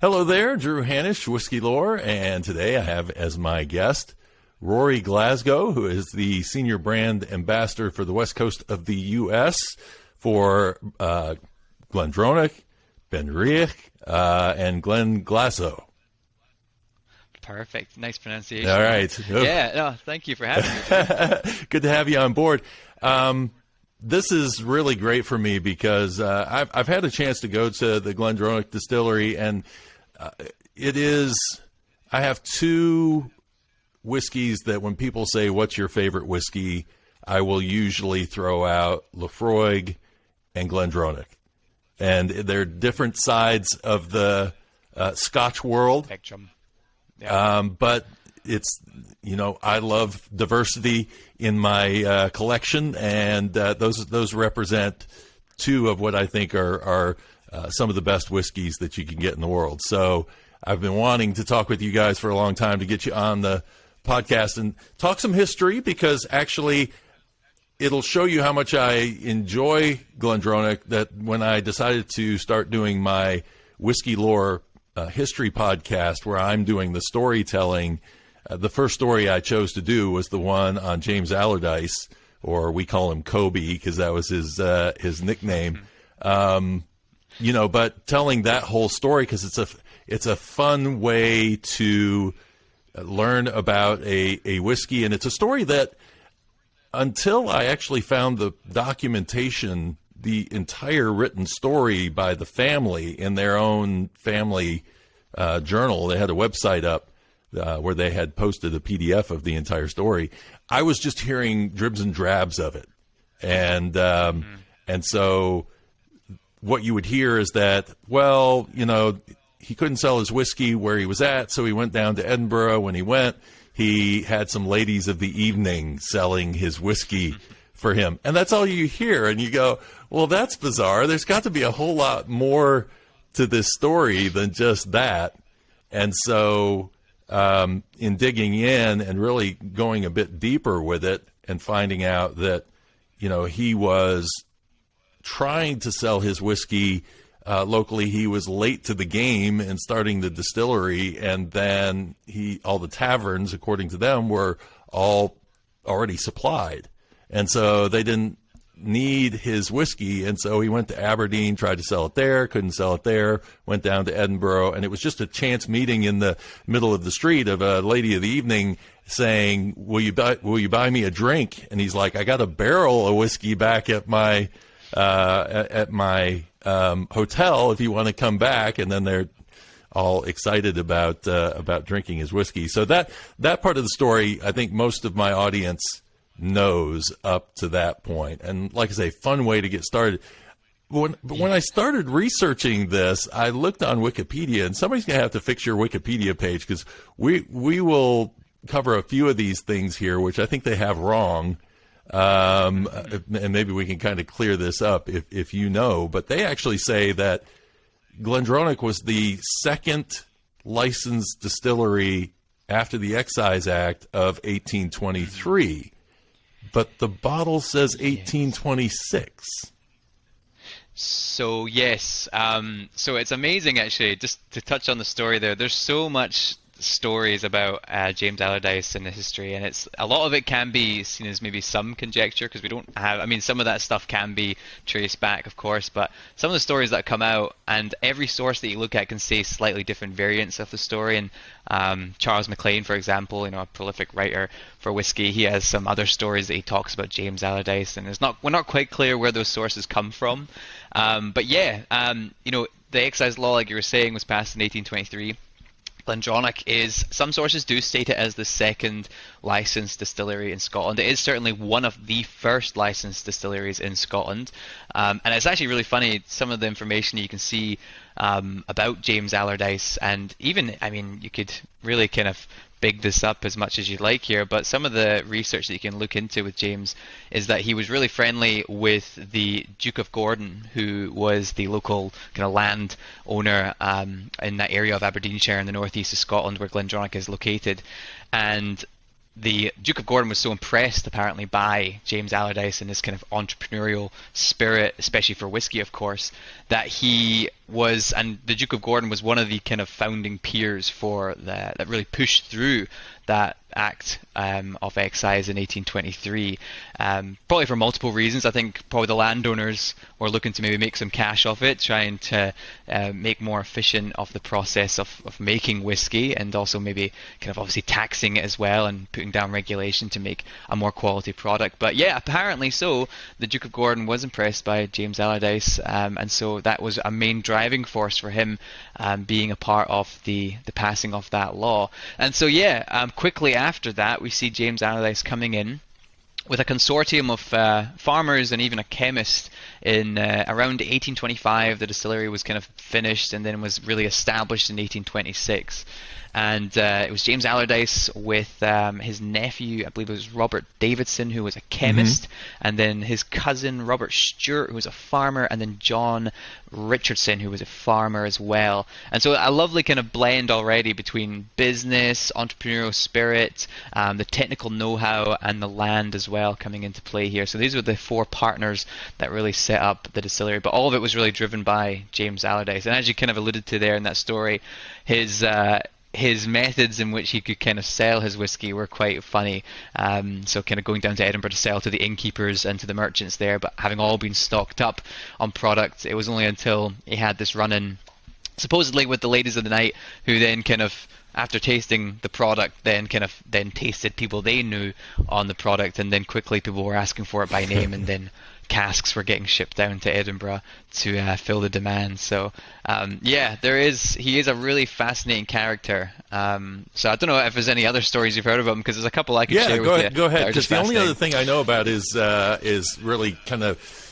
Hello there, Drew Hanisch, Whiskey Lore, and today I have as my guest Rory Glasgow, who is the Senior Brand Ambassador for the West Coast of the U.S. for GlenDronach, Benriach, and Glenglass. Perfect. Nice pronunciation. All right. Yeah, no, thank you for having me. Good to have you on board. This is really great for me because I've had a chance to go to the GlenDronach distillery, and I have two whiskeys that when people say, what's your favorite whiskey, I will usually throw out Laphroaig and GlenDronach. And they're different sides of the Scotch world. Spectrum. Yeah. But it's, I love diversity in my collection, and those represent two of what I think are some of the best whiskeys that you can get in the world. So I've been wanting to talk with you guys for a long time to get you on the podcast and talk some history, because actually it'll show you how much I enjoy GlenDronach, that when I decided to start doing my Whiskey Lore history podcast where I'm doing the storytelling, the first story I chose to do was the one on James Allardice, or we call him Kobe because that was his nickname. But telling that whole story, because it's a fun way to learn about a whiskey, and it's a story that until I actually found the documentation, the entire written story by the family in their own family journal. They had a website up where they had posted a PDF of the entire story. I was just hearing dribs and drabs of it. And so what you would hear is that, he couldn't sell his whiskey where he was at, so he went down to Edinburgh. When he went, he had some ladies of the evening selling his whiskey for him. And that's all you hear. And you go, well, that's bizarre. There's got to be a whole lot more to this story than just that. And so in digging in and really going a bit deeper with it and finding out that, he was trying to sell his whiskey locally. He was late to the game in starting the distillery, and then all the taverns, according to them, were all already supplied. And so they didn't need his whiskey, and so he went to Aberdeen, tried to sell it there, couldn't sell it there, went down to Edinburgh, and it was just a chance meeting in the middle of the street of a lady of the evening saying, will you buy me a drink? And he's like, I got a barrel of whiskey back at my hotel if you want to come back. And then they're all excited about drinking his whiskey. So that part of the story, I think most of my audience knows up to that point. And like I say, fun way to get started. When I started researching this, I looked on Wikipedia, and somebody's going to have to fix your Wikipedia page, because we will cover a few of these things here, which I think they have wrong. And maybe we can kind of clear this up if you know. But they actually say that GlenDronach was the second licensed distillery after the Excise Act of 1823. But the bottle says 1826. So, yes. So it's amazing, actually, just to touch on the story there. There's so much stories about James Allardice and the history, and a lot of it can be seen as maybe some conjecture, because we don't have, some of that stuff can be traced back, of course, but some of the stories that come out, and every source that you look at can say slightly different variants of the story. And Charles MacLean, for example, a prolific writer for whiskey, he has some other stories that he talks about James Allardice, and we're not quite clear where those sources come from. But yeah, the excise law, like you were saying, was passed in 1823. GlenDronach is, some sources do state it as the second licensed distillery in Scotland. It is certainly one of the first licensed distilleries in Scotland. And it's actually really funny, some of the information you can see about James Allardice, and even, you could really kind of big this up as much as you'd like here, but some of the research that you can look into with James is that he was really friendly with the Duke of Gordon, who was the local kind of land owner in that area of Aberdeenshire in the northeast of Scotland where GlenDronach is located. And the Duke of Gordon was so impressed apparently by James Allardice and his kind of entrepreneurial spirit, especially for whiskey, of course, that he was, and the Duke of Gordon was one of the kind of founding peers for that really pushed through that Act of Excise in 1823, probably for multiple reasons. I think probably the landowners were looking to maybe make some cash off it, trying to make more efficient of the process of making whiskey, and also maybe kind of obviously taxing it as well and putting down regulation to make a more quality product. But yeah, apparently so, the Duke of Gordon was impressed by James Allardice, and so that was a main driving force for him being a part of the passing of that law. And so yeah, quickly after that, we see James Allardice coming in with a consortium of farmers and even a chemist in around 1825. The distillery was kind of finished and then was really established in 1826. And it was James Allardice with his nephew, I believe it was Robert Davidson, who was a chemist, and then his cousin Robert Stewart, who was a farmer, and then John Richardson, who was a farmer as well. And so a lovely kind of blend already between business, entrepreneurial spirit, the technical know-how, and the land as well coming into play here. So these were the four partners that really set up the distillery, but all of it was really driven by James Allardice. And as you kind of alluded to there in that story, his methods in which he could kind of sell his whiskey were quite funny. So kind of going down to Edinburgh to sell to the innkeepers and to the merchants there, but having all been stocked up on product, it was only until he had this run-in supposedly with the ladies of the night, who then kind of, after tasting the product, then tasted people they knew on the product, and then quickly people were asking for it by name, and then casks were getting shipped down to Edinburgh to fill the demand. So yeah, he is a really fascinating character. So I don't know if there's any other stories you've heard of him, because there's a couple I could share with you. Go ahead. Because the only other thing I know about is really kind of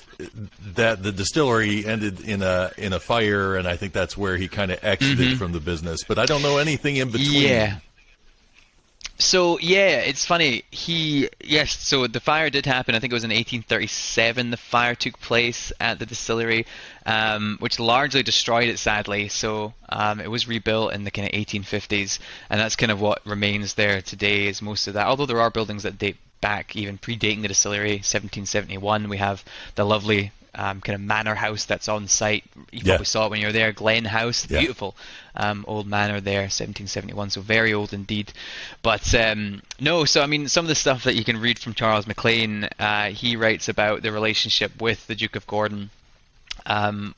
that the distillery ended in a fire, and I think that's where he kind of exited from the business. But I don't know anything in between. Yeah. So yeah, it's funny. So the fire did happen. I think it was in 1837. The fire took place at the distillery, which largely destroyed it, sadly. So it was rebuilt in the kind of 1850s, and that's kind of what remains there today. Is most of that. Although there are buildings that date back, even predating the distillery, 1771. We have the lovely kind of manor house that's on site. You probably saw it when you were there, Glen House, beautiful old manor there, 1771, so very old indeed. But no, so I mean, some of the stuff that you can read from Charles MacLean, he writes about the relationship with the Duke of Gordon,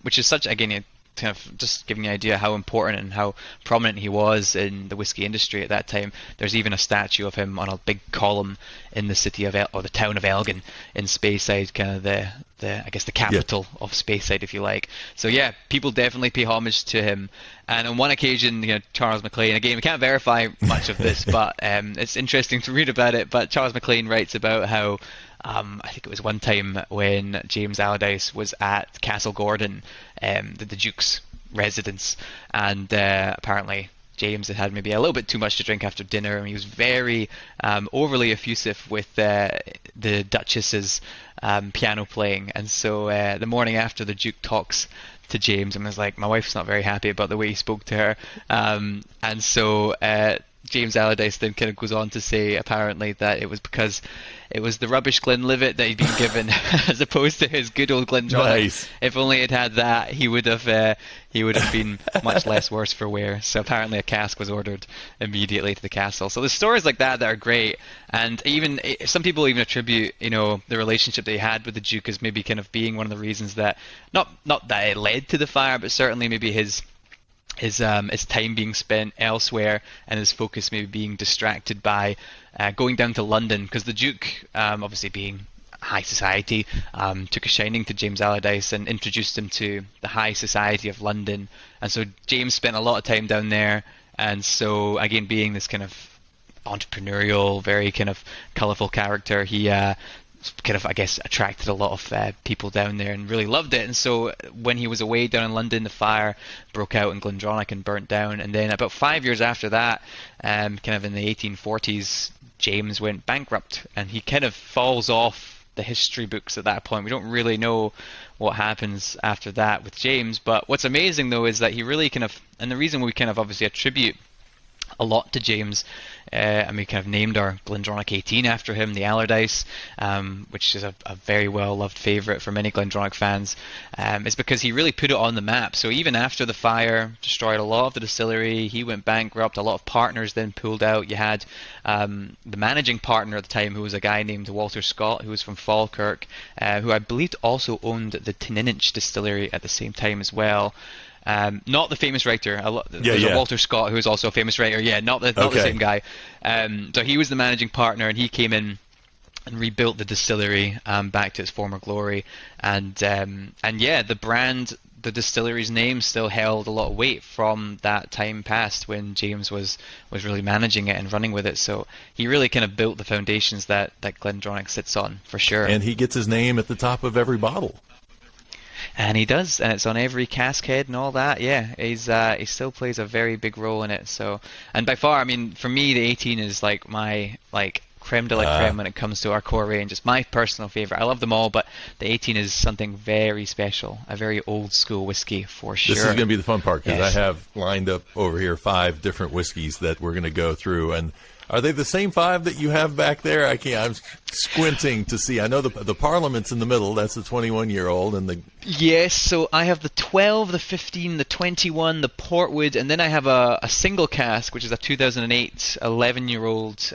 which is such, again, kind of just giving you an idea how important and how prominent he was in the whiskey industry at that time. There's even a statue of him on a big column in the city of or the town of Elgin in Speyside, kind of the I guess the capital of Speyside, if you like. So yeah, people definitely pay homage to him. And on one occasion, Charles MacLean, again, we can't verify much of this, but it's interesting to read about it. But Charles MacLean writes about how I think it was one time when James Allardice was at Castle Gordon, the Duke's residence, and apparently James had maybe a little bit too much to drink after dinner, and he was very overly effusive with the Duchess's piano playing. And so the morning after, the Duke talks to James and was like, my wife's not very happy about the way he spoke to her. And so James Allardice then kind of goes on to say, apparently, that it was because it was the rubbish Glenlivet that he'd been given, as opposed to his good old GlenDronach. Nice. If only he'd had that, he would have been much less worse for wear. So apparently, a cask was ordered immediately to the castle. So there's stories like that are great, and even some people even attribute, the relationship that he had with the Duke as maybe kind of being one of the reasons that not that it led to the fire, but certainly maybe his time being spent elsewhere and his focus maybe being distracted by going down to London, because the Duke, obviously being high society, took a shining to James Allardice and introduced him to the high society of London. And so James spent a lot of time down there, and so again, being this kind of entrepreneurial, very kind of colourful character, he kind of, I guess, attracted a lot of people down there and really loved it. And so when he was away down in London, the fire broke out in GlenDronach and burnt down. And then about 5 years after that, kind of in the 1840s, James went bankrupt, and he kind of falls off the history books at that point. We don't really know what happens after that with James. But what's amazing, though, is that he really kind of, and the reason we kind of obviously attribute a lot to James, and we kind of named our GlenDronach 18 after him, the Allardice, which is a very well-loved favourite for many GlenDronach fans. It's because he really put it on the map. So even after the fire destroyed a lot of the distillery, he went bankrupt, a lot of partners then pulled out. You had the managing partner at the time, who was a guy named Walter Scott, who was from Falkirk, who I believed also owned the Tinninch distillery at the same time as well. Not the famous writer. There's a Walter Scott who is also a famous writer. Yeah, not the same guy. So he was the managing partner, and he came in and rebuilt the distillery back to its former glory. And yeah, the brand, the distillery's name still held a lot of weight from that time past when James was really managing it and running with it. So he really kind of built the foundations that GlenDronach sits on, for sure. And he gets his name at the top of every bottle. And he does, and it's on every cask head and all that. Yeah, he still plays a very big role in it. So, and by far, I mean, for me, the 18 is like my creme de la creme when it comes to our core range. It's my personal favorite. I love them all, but the 18 is something very special, a very old school whiskey for sure. This is going to be the fun part, because I have lined up over here 5 different whiskeys that we're going to go through. And are they the same 5 that you have back there? I can't. I'm squinting to see. I know the Parliament's in the middle. That's the 21-year-old, and the Yes, so I have the 12, the 15, the 21, the Portwood, and then I have a single cask, which is a 2008 11-year-old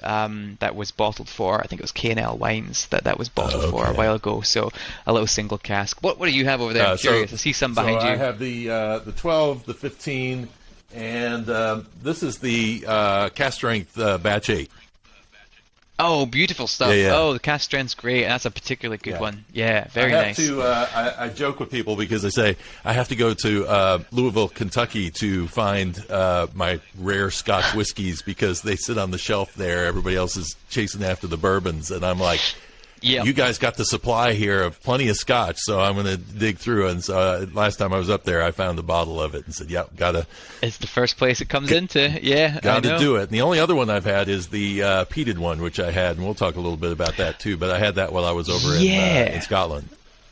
that was bottled for, I think it was K&L Wines that was bottled for a while ago. So a little single cask. What do you have over there? I'm curious. I see some behind you. I have the 12, the 15, and this is the cask strength batch 8. Oh, beautiful stuff. Yeah. Oh, the cask strength's great. That's a particularly good one. Yeah, very nice. I joke with people because I say I have to go to Louisville, Kentucky to find my rare Scotch whiskeys because they sit on the shelf there. Everybody else is chasing after the bourbons. And I'm like, you guys got the supply here of plenty of Scotch, so I'm going to dig through. And so last time I was up there, I found a bottle of it and said, gotta. It's the first place it comes into. Yeah, gotta do it. And the only other one I've had is the peated one, which I had, and we'll talk a little bit about that too. But I had that while I was over in Scotland.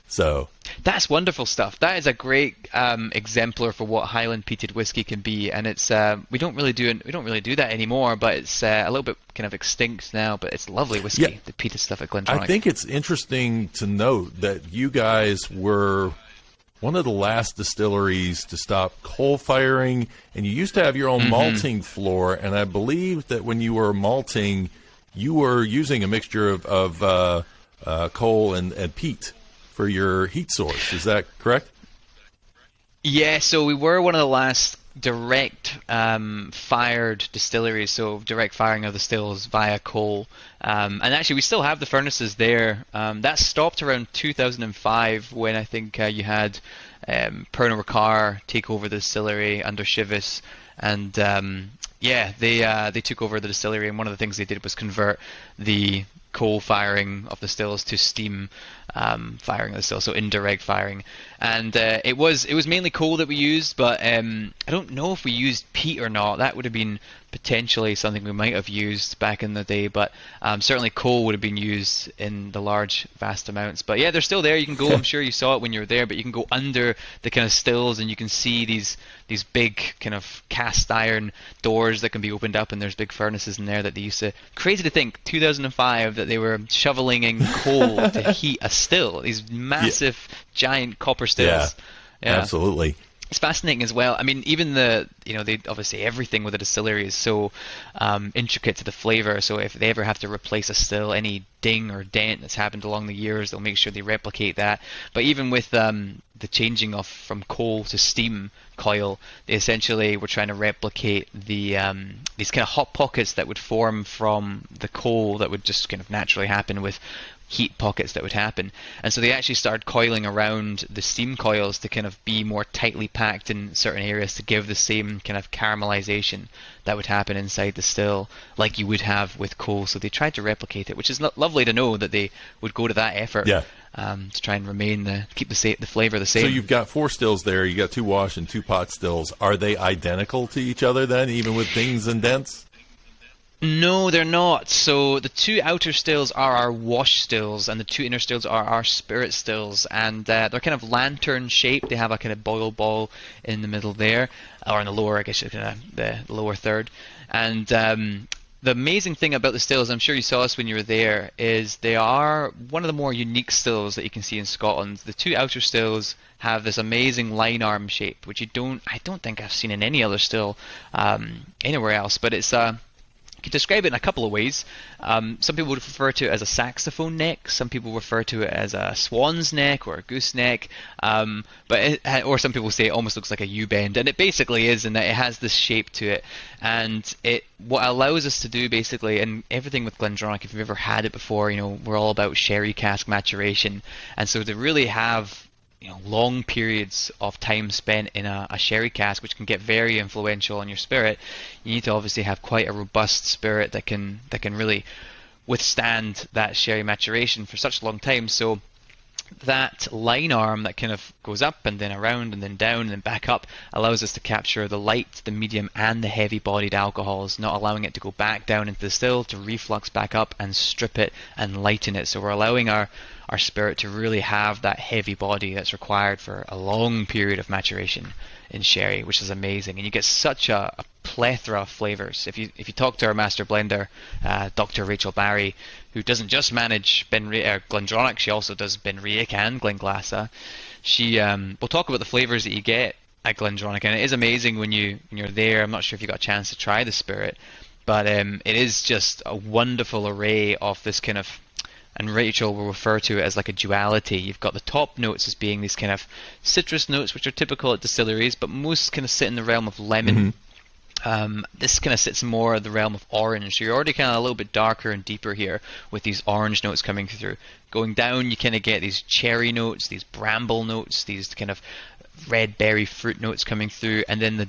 So that's wonderful stuff. That is a great exemplar for what Highland peated whiskey can be, and it's we don't really do that anymore. But it's a little bit kind of extinct now. But it's lovely whiskey, the peated stuff at GlenDronach. I think it's interesting to note that you guys were one of the last distilleries to stop coal firing, and you used to have your own malting floor. And I believe that when you were malting, you were using a mixture of coal and peat for your heat source. Is that correct? Yeah, so we were one of the last direct fired distilleries, so direct firing of the stills via coal. And actually we still have the furnaces there. That stopped around 2005 when I think you had Pernod Ricard take over the distillery under Chivas. And they took over the distillery, and one of the things they did was convert the coal firing of the stills to steam firing of the stills, so indirect firing. And it was mainly coal that we used, but I don't know if we used peat or not. That would have been potentially something we might have used back in the day, but certainly coal would have been used in the large, vast amounts. But yeah, they're still there. You can go, I'm sure you saw it when you were there, but you can go under the kind of stills and you can see these big kind of cast iron doors that can be opened up, and there's big furnaces in there that they used to. Crazy to think, 2005, that they were shoveling in coal to heat a still, these massive, giant copper stills. Yeah, absolutely. It's fascinating as well. I mean, even they obviously everything with a distillery is so intricate to the flavor. So if they ever have to replace a still, any ding or dent that's happened along the years, they'll make sure they replicate that. But even with the changing of from coal to steam coil, they essentially were trying to replicate the these kind of hot pockets that would form from the coal that would just kind of naturally happen with heat pockets that would happen. And so they actually started coiling around the steam coils to kind of be more tightly packed in certain areas to give the same kind of caramelization that would happen inside the still like you would have with coal. So they tried to replicate it, which is lovely to know that they would go to that effort to try and keep the flavor the same. So you've got 4 stills there. You got 2 wash and 2 pot stills. Are they identical to each other then, even with dings and dents? No, they're not. So the two outer stills are our wash stills, and the two inner stills are our spirit stills, and they're kind of lantern shaped. They have a kind of boil ball in the middle there, or in the lower, I guess, kind of the lower third. And the amazing thing about the stills, I'm sure you saw this when you were there, is they are one of the more unique stills that you can see in Scotland. The two outer stills have this amazing line arm shape, which I don't think I've seen in any other still anywhere else. But it's you can describe it in a couple of ways. Some people would refer to it as a saxophone neck. Some people refer to it as a swan's neck or a goose neck. Or some people say it almost looks like a U-bend, and it basically is in that it has this shape to it. And what allows us to do basically, and everything with GlenDronach, if you've ever had it before, we're all about sherry cask maturation, and so to really have long periods of time spent in a sherry cask, which can get very influential on your spirit, you need to obviously have quite a robust spirit that can really withstand that sherry maturation for such a long time. So that line arm that kind of goes up and then around and then down and then back up allows us to capture the light, the medium, and the heavy bodied alcohols, not allowing it to go back down into the still, to reflux back up and strip it and lighten it. So we're allowing our spirit to really have that heavy body that's required for a long period of maturation in sherry, which is amazing. And you get such a plethora of flavors. If you talk to our master blender, Dr. Rachel Barrie, who doesn't just manage GlenDronach, she also does Benriach and Glenglass. She will talk about the flavors that you get at GlenDronach, and it is amazing when you're there. I'm not sure if you got a chance to try the spirit, but it is just a wonderful array of this kind of, and Rachel will refer to it as like a duality. You've got the top notes as being these kind of citrus notes, which are typical at distilleries, but most kind of sit in the realm of lemon. This kind of sits more in the realm of orange. So you're already kind of a little bit darker and deeper here with these orange notes coming through. Going down, you kind of get these cherry notes, these bramble notes, these kind of red berry fruit notes coming through, and then the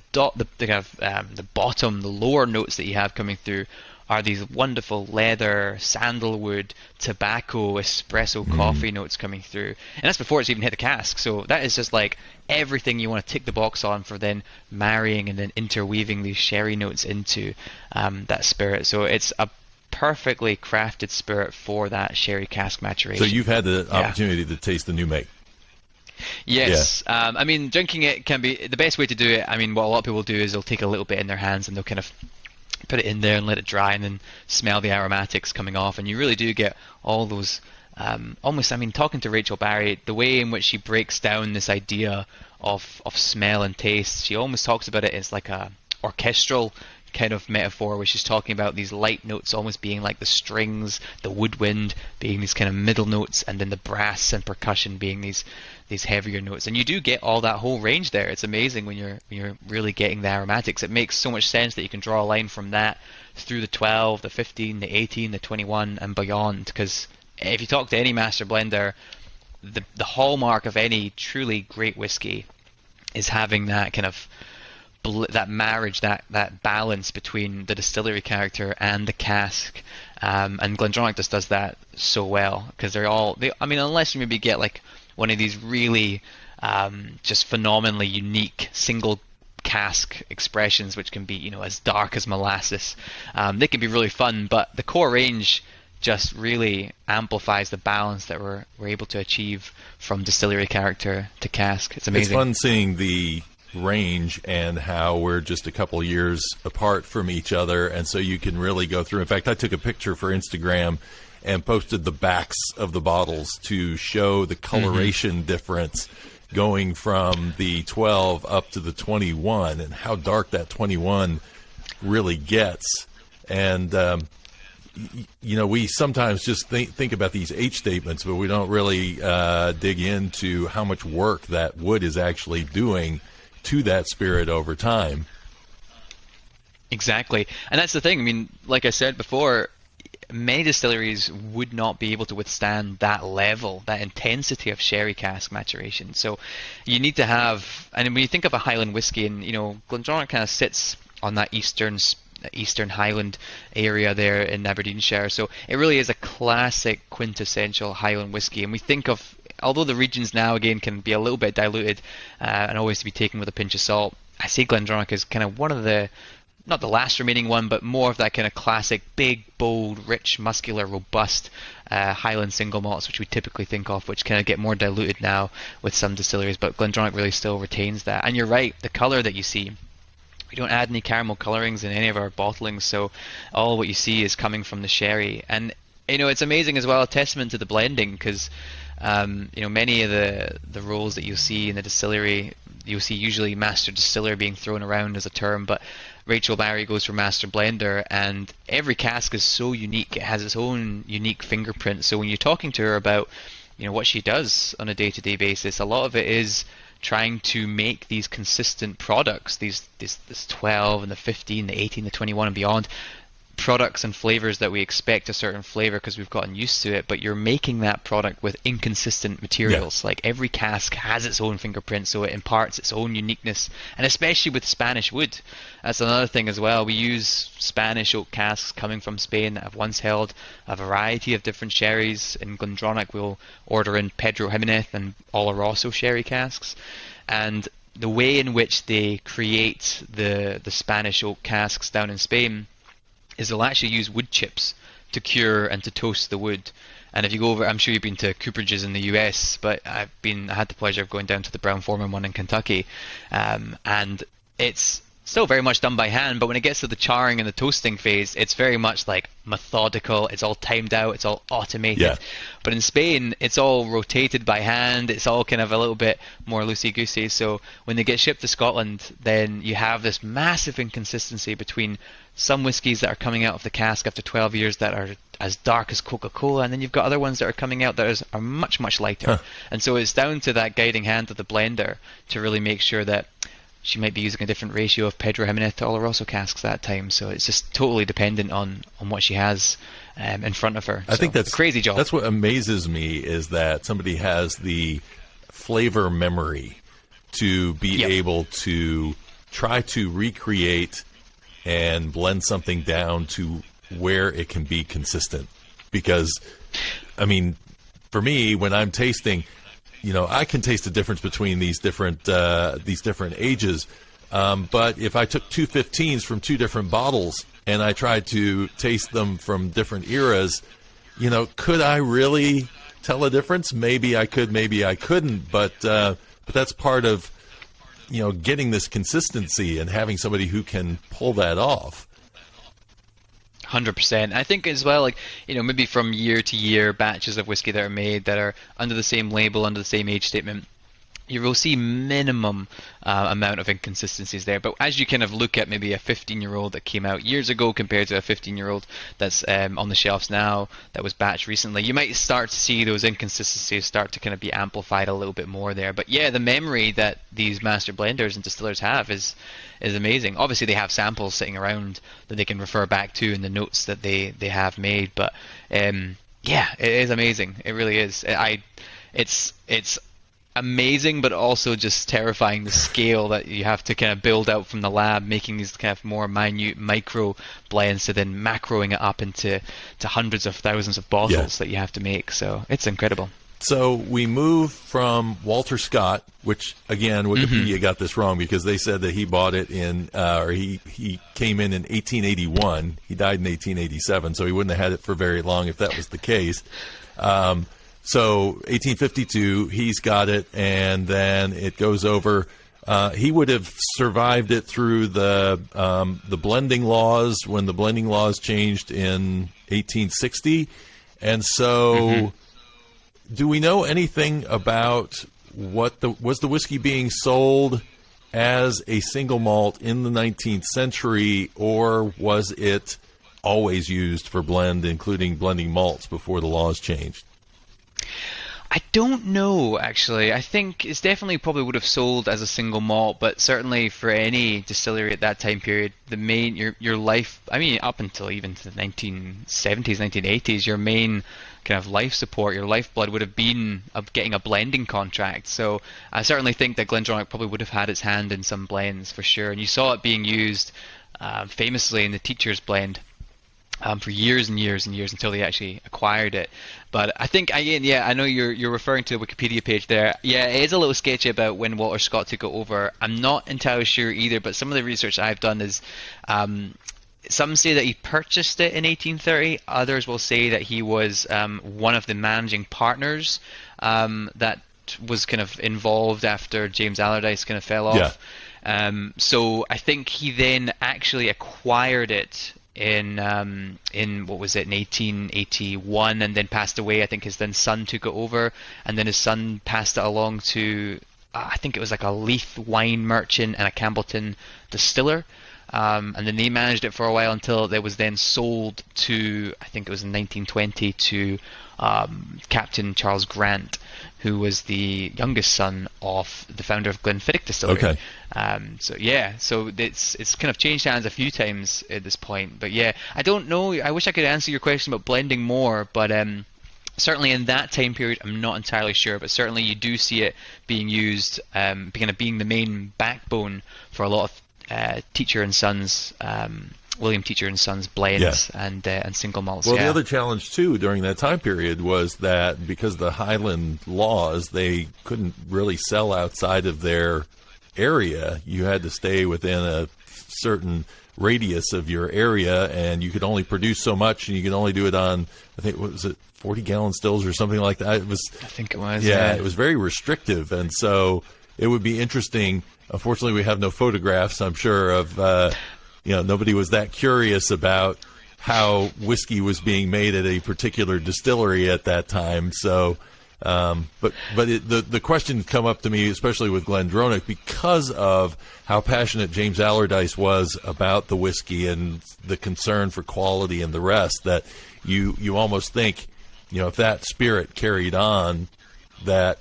bottom, the lower notes that you have coming through are these wonderful leather, sandalwood, tobacco, espresso, coffee notes coming through. And that's before it's even hit the cask. So that is just like everything you want to tick the box on for then marrying and then interweaving these sherry notes into that spirit. So it's a perfectly crafted spirit for that sherry cask maturation. So you've had the opportunity to taste the new make. Yes. Yeah. I mean, drinking it can be the best way to do it. I mean, what a lot of people do is they'll take a little bit in their hands and they'll kind of put it in there and let it dry and then smell the aromatics coming off, and you really do get all those almost, I mean, talking to Rachel Barrie, the way in which she breaks down this idea of smell and taste, she almost talks about it as like a orchestral kind of metaphor, where she's talking about these light notes almost being like the strings, the woodwind being these kind of middle notes, and then the brass and percussion being these heavier notes. And you do get all that whole range there. It's amazing when you're really getting the aromatics. It makes so much sense that you can draw a line from that through the 12, the 15, the 18, the 21 and beyond, because if you talk to any master blender, the hallmark of any truly great whiskey is having that kind of that marriage, that balance between the distillery character and the cask, and GlenDronach just does that so well, because I mean, unless you maybe get like one of these really just phenomenally unique single cask expressions, which can be as dark as molasses, they can be really fun, but the core range just really amplifies the balance that we're able to achieve from distillery character to cask. It's amazing. It's fun seeing the range and how we're just a couple years apart from each other, and so you can really go through. In fact, I took a picture for Instagram and posted the backs of the bottles to show the coloration difference going from the 12 up to the 21 and how dark that 21 really gets. And we sometimes just think about these age statements, but we don't really dig into how much work that wood is actually doing to that spirit over time. Exactly. And that's the thing. I mean, like I said before, many distilleries would not be able to withstand that level, that intensity of sherry cask maturation. So you need to have, and when you think of a Highland whiskey, and GlenDronach kind of sits on that eastern Highland area there in Aberdeenshire, so it really is a classic quintessential Highland whiskey. And we think of, although the regions now again can be a little bit diluted and always to be taken with a pinch of salt, I see GlenDronach as kind of one of the not the last remaining one, but more of that kind of classic, big, bold, rich, muscular, robust Highland single malts, which we typically think of, which kind of get more diluted now with some distilleries, but GlenDronach really still retains that. And you're right, the color that you see, we don't add any caramel colorings in any of our bottlings, so all what you see is coming from the sherry. And it's amazing as well, a testament to the blending, because many of the roles that you'll see in the distillery, you'll see usually master distiller being thrown around as a term, but Rachel Barrie goes for master blender, and every cask is so unique. It has its own unique fingerprint. So when you're talking to her about what she does on a day-to-day basis, a lot of it is trying to make these consistent products, this 12 and the 15, the 18, the 21 and beyond, products and flavors that we expect a certain flavor because we've gotten used to it, but you're making that product with inconsistent materials. Yeah. Like every cask has its own fingerprint, so it imparts its own uniqueness, and especially with Spanish wood. That's another thing as well. We use Spanish oak casks coming from Spain that have once held a variety of different sherries. In GlenDronach, we'll order in Pedro Jimenez and Oloroso sherry casks, and the way in which they create the Spanish oak casks down in Spain is they'll actually use wood chips to cure and to toast the wood. And if you go over, I'm sure you've been to cooperages in the US, but I had the pleasure of going down to the Brown Forman one in Kentucky, and it's still very much done by hand, but when it gets to the charring and the toasting phase, it's very much like methodical, it's all timed out, it's all automated. Yeah. But in Spain, it's all rotated by hand, it's all kind of a little bit more loosey-goosey. So when they get shipped to Scotland, then you have this massive inconsistency between some whiskies that are coming out of the cask after 12 years that are as dark as Coca-Cola, and then you've got other ones that are coming out that are much, much lighter. And so it's down to that guiding hand of the blender to really make sure that she might be using a different ratio of Pedro Jimenez to Oloroso casks that time. So it's just totally dependent on what she has in front of her. I think that's a crazy job. That's what amazes me, is that somebody has the flavor memory to be able to try to recreate and blend something down to where it can be consistent. Because, I mean, for me, when I'm tasting, I can taste the difference between these different ages. But if I took two 15s from two different bottles and I tried to taste them from different eras, could I really tell a difference? Maybe I could, maybe I couldn't. But that's part of getting this consistency and having somebody who can pull that off. 100%. I think as well, like, maybe from year to year, batches of whiskey that are made that are under the same label, under the same age statement, you will see minimum amount of inconsistencies there. But as you kind of look at maybe a 15-year-old that came out years ago compared to a 15-year-old that's on the shelves now that was batched recently, you might start to see those inconsistencies start to kind of be amplified a little bit more there. But yeah, the memory that these master blenders and distillers have is amazing. Obviously, they have samples sitting around that they can refer back to in the notes that they have made. But yeah, it is amazing. It really is. It's amazing, but also just terrifying, the scale that you have to kind of build out from the lab, making these kind of more minute micro blends to then macroing it up into hundreds of thousands of bottles that you have to make. So it's incredible. So we move from Walter Scott, which again Wikipedia got this wrong because they said that he bought it in or he came in 1881. He died in 1887, so he wouldn't have had it for very long if that was the case. So 1852, he's got it, and then it goes over. He would have survived it through the blending laws when the blending laws changed in 1860. And so, do we know anything about was the whiskey being sold as a single malt in the 19th century, or was it always used for blend, including blending malts before the laws changed? I don't know, actually. I think it's definitely probably would have sold as a single malt, but certainly for any distillery at that time period, the main your life, I mean, up until even to the 1970s, 1980s, your main kind of life support, your lifeblood would have been getting a blending contract. So I certainly think that GlenDronach probably would have had its hand in some blends for sure, and you saw it being used famously in the Teacher's Blend. for years and years and years until they actually acquired it. But I think, again, yeah, I know you're referring to the Wikipedia page there. Yeah, it is a little sketchy about when Walter Scott took it over. I'm not entirely sure either, but some of the research I've done is some say that he purchased it in 1830. Others will say that he was one of the managing partners that was kind of involved after James Allardice kind of fell off. Yeah. So I think he then actually acquired it in what was it, in 1881, and then passed away. I think his then son took it over, and then his son passed it along to I think it was like a Leith wine merchant and a Campbellton distiller. And then they managed it for a while until it was then sold to, I think it was in 1920, to Captain Charles Grant, who was the youngest son of the founder of Glenfiddich Distillery. Okay. So it's kind of changed hands a few times at this point. But yeah, I don't know. I wish I could answer your question about blending more, but certainly in that time period, I'm not entirely sure. But certainly you do see it being used, kind of being the main backbone for a lot of Teacher and Sons, William Teacher and Sons blends and single malts. Well, the other challenge too during that time period was that because the Highland laws, they couldn't really sell outside of their area. You had to stay within a certain radius of your area, and you could only produce so much, and you could only do it on, I think, what was it, 40-gallon stills or something like that. I think it was. Yeah, it was very restrictive, and so it would be interesting. Unfortunately, we have no photographs, I'm sure, of, nobody was that curious about how whiskey was being made at a particular distillery at that time. So, the questions come up to me, especially with GlenDronach, because of how passionate James Allardice was about the whiskey and the concern for quality and the rest, that you almost think, if that spirit carried on, that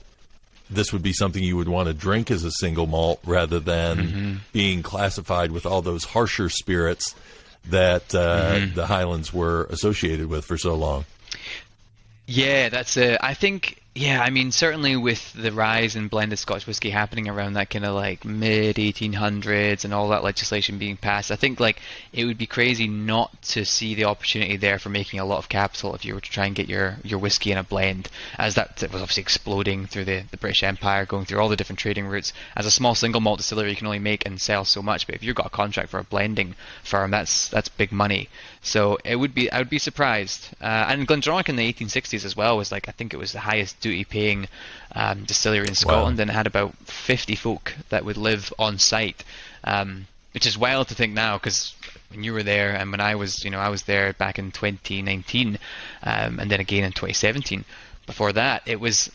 this would be something you would want to drink as a single malt rather than being classified with all those harsher spirits that the Highlands were associated with for so long. Yeah, that's it. I think, I mean, certainly with the rise in blended Scotch whisky happening around that kind of like mid 1800s and all that legislation being passed, I think like it would be crazy not to see the opportunity there for making a lot of capital if you were to try and get your whiskey in a blend, as that was obviously exploding through the British Empire, going through all the different trading routes. As a small single malt distillery, you can only make and sell so much, but if you've got a contract for a blending firm, that's big money. So I would be surprised. And GlenDronach in the 1860s as well was like, I think it was the highest duty-paying distillery in Scotland, and it had about 50 folk that would live on site, which is wild to think now, because when you were there and when I was, I was there back in 2019, and then again in 2017. Before that, it's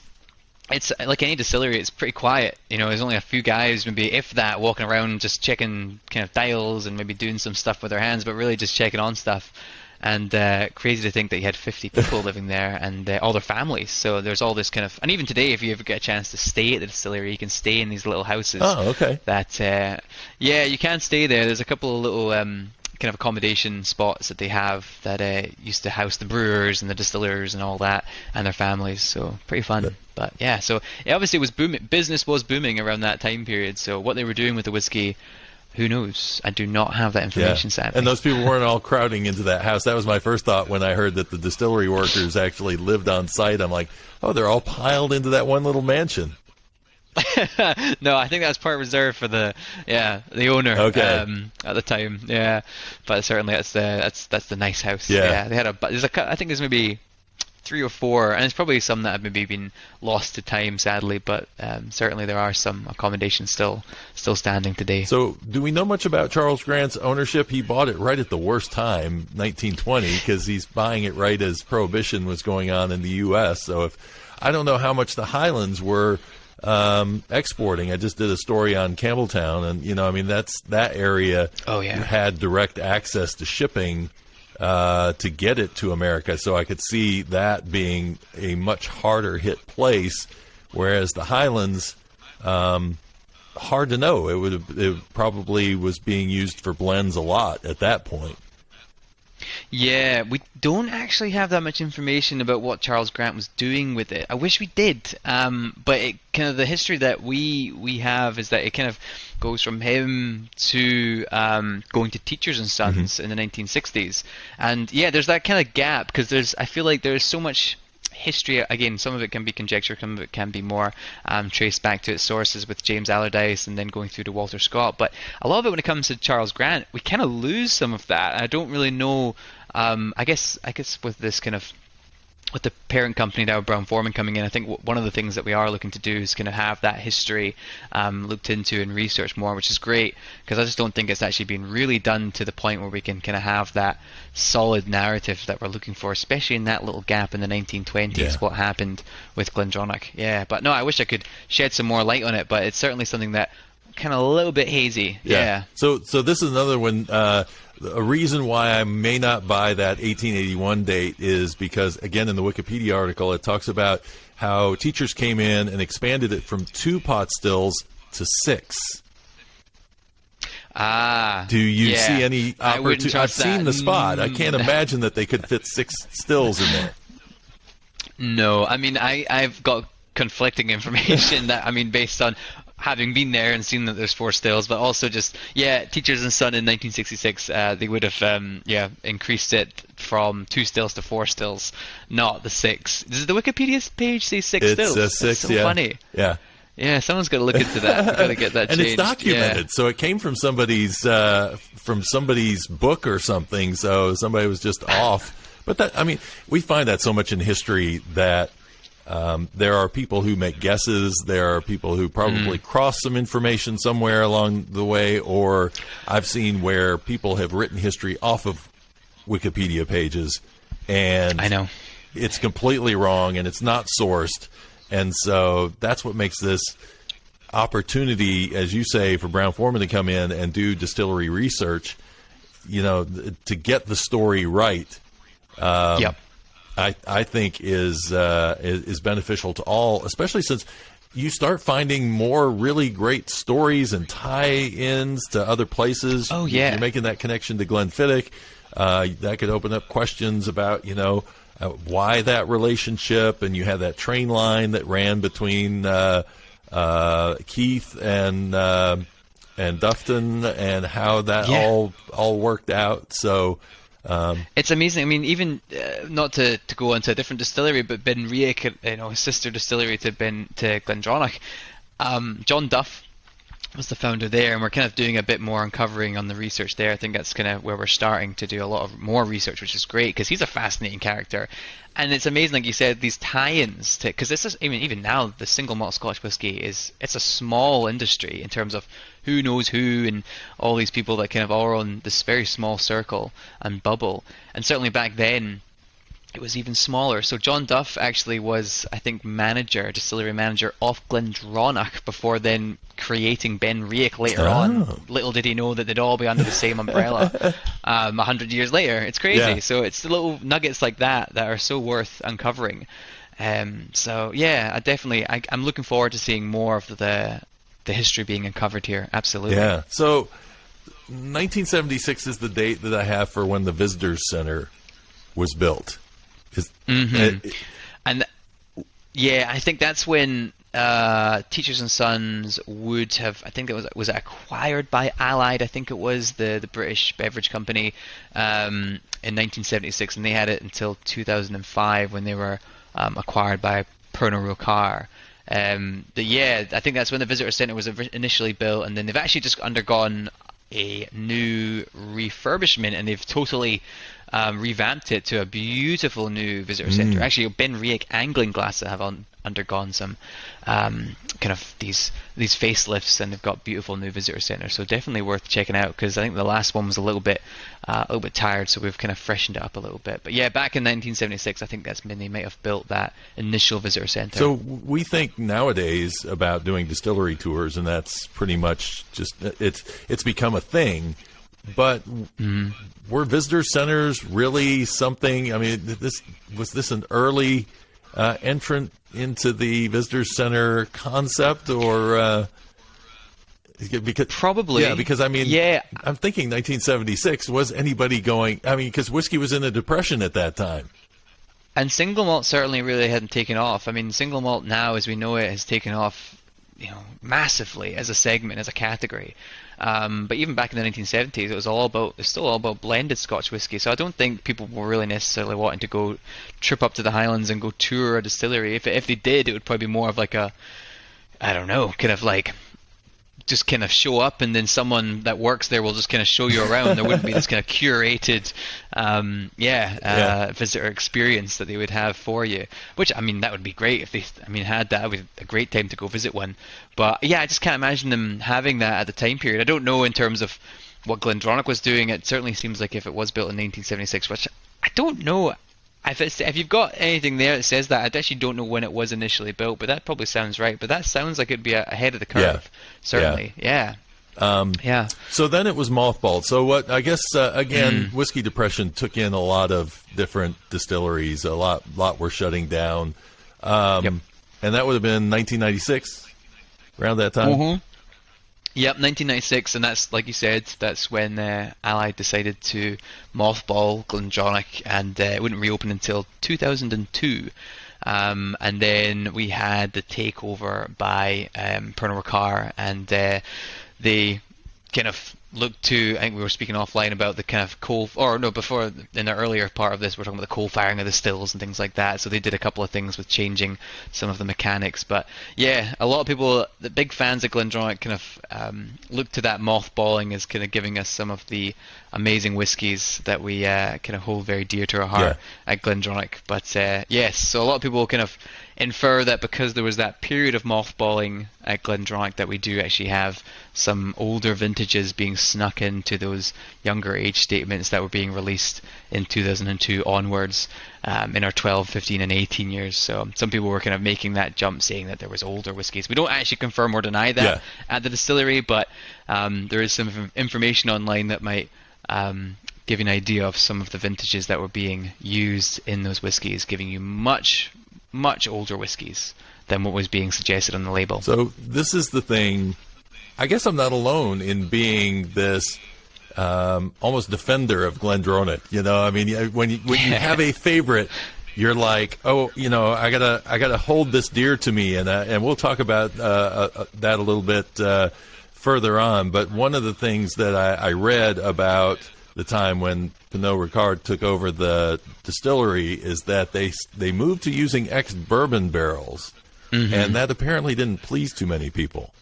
like any distillery, it's pretty quiet. There's only a few guys, maybe if that, walking around just checking kind of dials and maybe doing some stuff with their hands, but really just checking on stuff. And crazy to think that you had 50 people living there and all their families. So there's all this kind of, and even today, if you ever get a chance to stay at the distillery, you can stay in these little houses. Oh, okay. That, you can stay there. There's a couple of little kind of accommodation spots that they have that used to house the brewers and the distillers and all that and their families. So pretty fun. Yeah. But yeah, so it obviously was booming. Business was booming around that time period. So what they were doing with the whiskey, who knows? I do not have that information, sadly. And those people weren't all crowding into that house. That was my first thought when I heard that the distillery workers actually lived on site. I'm like, oh, they're all piled into that one little mansion. No, I think that's part reserved for the owner at the time. Yeah, but certainly that's the nice house. Yeah, they had I think there's maybe 3 or 4, and it's probably some that have maybe been lost to time, sadly, but certainly there are some accommodations still standing today. So do we know much about Charles Grant's ownership? He bought it right at the worst time, 1920, because he's buying it right as Prohibition was going on in the U.S. So I don't know how much the Highlands were exporting. I just did a story on Campbelltown, and that area had direct access to shipping to get it to America, so I could see that being a much harder hit place, whereas the Highlands, hard to know. It probably was being used for blends a lot at that point. Yeah, we don't actually have that much information about what Charles Grant was doing with it. I wish we did, but it kind of the history that we have is that it kind of goes from him to going to Teachers and Sons in the 1960s, and yeah, there's that kind of gap because I feel like there's so much history. Again, some of it can be conjecture, some of it can be more traced back to its sources with James Allardice and then going through to Walter Scott. But a lot of it, when it comes to Charles Grant, we kind of lose some of that. I don't really know. I guess with this kind of with the parent company now, Brown-Forman coming in, I think one of the things that we are looking to do is kind of have that history looked into and researched more, which is great because I just don't think it's actually been really done to the point where we can kind of have that solid narrative that we're looking for, especially in that little gap in the 1920s, what happened with GlenDronach. Yeah, but no, I wish I could shed some more light on it, but it's certainly something that kind of a little bit hazy. Yeah. So this is another one. A reason why I may not buy that 1881 date is because, again, in the Wikipedia article, it talks about how teachers came in and expanded it from 2 pot stills to 6. Do you see any opportunity? I've seen the spot. I can't imagine that they could fit 6 stills in there. No, I mean, I've got conflicting information that, I mean, based on having been there and seen that there's 4 stills, but also just, Teachers and Son in 1966, they would have, increased it from 2 stills to 4 stills, not the 6. Does the Wikipedia page say 6 stills? It says 6, That's so funny. Yeah. Yeah, someone's got to look into that. We've got to get that and changed. It's documented, so it came from somebody's book or something. So somebody was just off. But that, I mean, we find that so much in history that there are people who make guesses. There are people who probably cross some information somewhere along the way. Or I've seen where people have written history off of Wikipedia pages, and I know it's completely wrong and it's not sourced. And so that's what makes this opportunity, as you say, for Brown-Forman to come in and do distillery research, to get the story right. I think is beneficial to all, especially since you start finding more really great stories and tie-ins to other places. Oh, yeah. You're making that connection to Glenfiddich. That could open up questions about, why that relationship, and you had that train line that ran between Keith and Dufton, and how that all worked out. So it's amazing. I mean, even not to go into a different distillery, but Ben Riach, his sister distillery to GlenDronach, Johnduff was the founder there, and we're kind of doing a bit more uncovering on the research there. I think that's kind of where we're starting to do a lot of more research, which is great because he's a fascinating character. And it's amazing, like you said, these tie-ins to, because this is, I mean, even now the single malt Scotch whisky it's a small industry in terms of who knows who and all these people that kind of are on this very small circle and bubble. And certainly back then it was even smaller. So Johnduff actually was, I think, distillery manager of GlenDronach before then creating Ben Riach later on. Little did he know that they'd all be under the same umbrella 100 years later. It's crazy. Yeah. So it's the little nuggets like that are so worth uncovering. So yeah, I'm looking forward to seeing more of the history being uncovered here. Absolutely. Yeah. So 1976 is the date that I have for when the Visitors Center was built. And yeah, I think that's when Teachers and Sons would have, I think it was acquired by Allied. I think it was the British beverage company in 1976, and they had it until 2005 when they were acquired by Pernod Ricard. I think that's when the Visitor Centre was initially built, and then they've actually just undergone a new refurbishment, and they've totally revamped it to a beautiful new visitor centre. Actually, Ben Riach and Glenglass have undergone some kind of these facelifts, and they've got beautiful new visitor centres. So definitely worth checking out, because I think the last one was a little bit tired, so we've kind of freshened it up a little bit. But yeah, back in 1976, I think that's when they might have built that initial visitor centre. So we think nowadays about doing distillery tours, and that's pretty much just it's become a thing. But were visitor centers really something? I mean, was this an early entrant into the visitor center concept, or Because, Probably. Yeah, because I mean, yeah. I'm thinking 1976. Was anybody going? I mean, because whiskey was in a depression at that time. And single malt certainly really hadn't taken off. I mean, single malt now, as we know it, has taken off, massively as a segment, as a category. But even back in the 1970s, it's still all about blended Scotch whiskey. So I don't think people were really necessarily wanting to go trip up to the Highlands and go tour a distillery. If they did, it would probably be more of like a, I don't know, kind of like just kind of show up, and then someone that works there will just kind of show you around. There wouldn't be this kind of curated, visitor experience that they would have for you. Which, I mean, that would be great if they, had that. It would be a great time to go visit one. But yeah, I just can't imagine them having that at the time period. I don't know in terms of what GlenDronach was doing. It certainly seems like if it was built in 1976, which I don't know. If you've got anything there that says that, I actually don't know when it was initially built, but that probably sounds right. But that sounds like it'd be ahead of the curve, certainly. Yeah. So then it was mothballed. So what? I guess again, whiskey depression took in a lot of different distilleries. A lot were shutting down, and that would have been 1996, around that time. Mm-hmm. Yep, 1996, and that's, like you said, that's when Allied decided to mothball GlenDronach, and it wouldn't reopen until 2002. And then we had the takeover by Pernod Ricard, and they kind of looked to, I think we were speaking offline about the kind of before, in the earlier part of this, we're talking about the coal firing of the stills and things like that. So they did a couple of things with changing some of the mechanics. But yeah, a lot of people, the big fans of GlenDronach, kind of look to that mothballing as kind of giving us some of the amazing whiskies that we kind of hold very dear to our heart at GlenDronach. But yes, so a lot of people kind of infer that because there was that period of mothballing at GlenDronach, that we do actually have some older vintages being snuck into those younger age statements that were being released in 2002 onwards, in our 12, 15 and 18 years. So some people were kind of making that jump, saying that there was older whiskies. We don't actually confirm or deny that at the distillery, but there is some information online that might give you an idea of some of the vintages that were being used in those whiskies, giving you much older whiskies than what was being suggested on the label. So this is the thing. I guess I'm not alone in being this almost defender of GlenDronach. I mean, when you have a favorite, you're like, oh, I gotta hold this dear to me, and we'll talk about that a little bit further on. But one of the things that I read about the time when Pernod Ricard took over the distillery is that they moved to using ex-bourbon barrels, and that apparently didn't please too many people.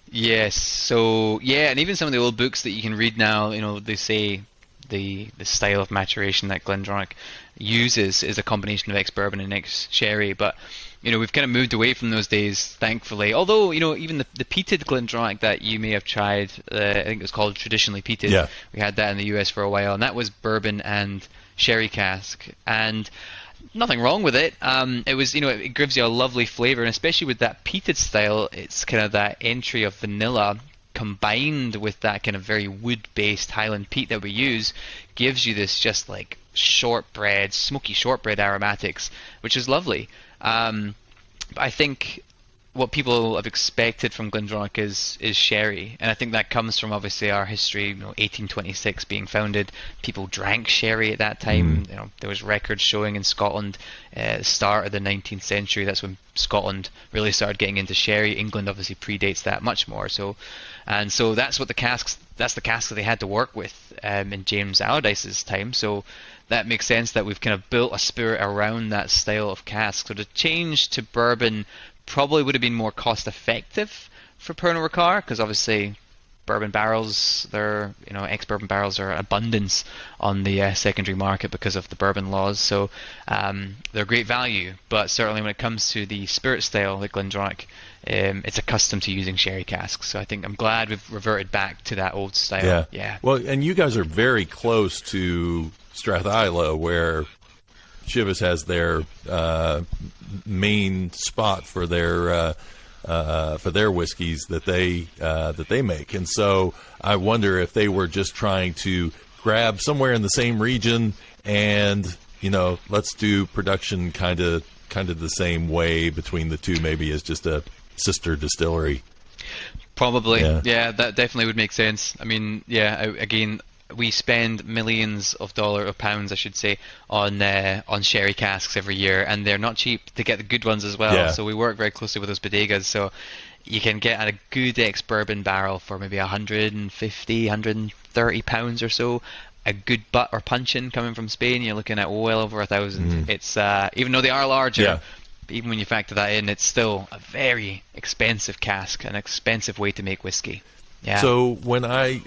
Yes, so and even some of the old books that you can read now, they say the style of maturation that GlenDronach uses is a combination of ex-bourbon and ex-sherry, but we've kind of moved away from those days, thankfully. Although, even the peated GlenDronach that you may have tried, I think it was called traditionally peated. Yeah. We had that in the US for a while, and that was bourbon and sherry cask, and nothing wrong with it. It was, it gives you a lovely flavor, and especially with that peated style, it's kind of that entry of vanilla combined with that kind of very wood-based Highland Peat that we use, gives you this just like shortbread, smoky shortbread aromatics, which is lovely. But I think what people have expected from GlenDronach is sherry, and I think that comes from obviously our history. 1826 being founded, people drank sherry at that time. There was records showing in Scotland, start of the 19th century. That's when Scotland really started getting into sherry. England obviously predates that much more. So that's what the casks. That's the casks that they had to work with in James Allardice's time. So that makes sense that we've kind of built a spirit around that style of cask. So to change to bourbon probably would have been more cost effective for Pernod Ricard, because obviously bourbon barrels, ex-bourbon barrels are abundance on the secondary market because of the bourbon laws. So they're great value, but certainly when it comes to the spirit style like GlenDronach, it's accustomed to using sherry casks. So I think I'm glad we've reverted back to that old style. Yeah. Well, and you guys are very close to Strathisla, where Chivas has their main spot for their whiskeys that they make, and so I wonder if they were just trying to grab somewhere in the same region and let's do production kind of the same way between the two, maybe as just a sister distillery. Probably, yeah, that definitely would make sense. I mean, yeah, again, we spend millions of pounds, I should say, on sherry casks every year, and they're not cheap to get the good ones as well. Yeah. So we work very closely with those bodegas. So you can get a good ex-bourbon barrel for maybe 150, 130 pounds or so. A good butt or puncheon coming from Spain, you're looking at well over 1,000. It's even though they are larger. Yeah. Even when you factor that in, it's still a very expensive cask, an expensive way to make whiskey. Yeah. So when I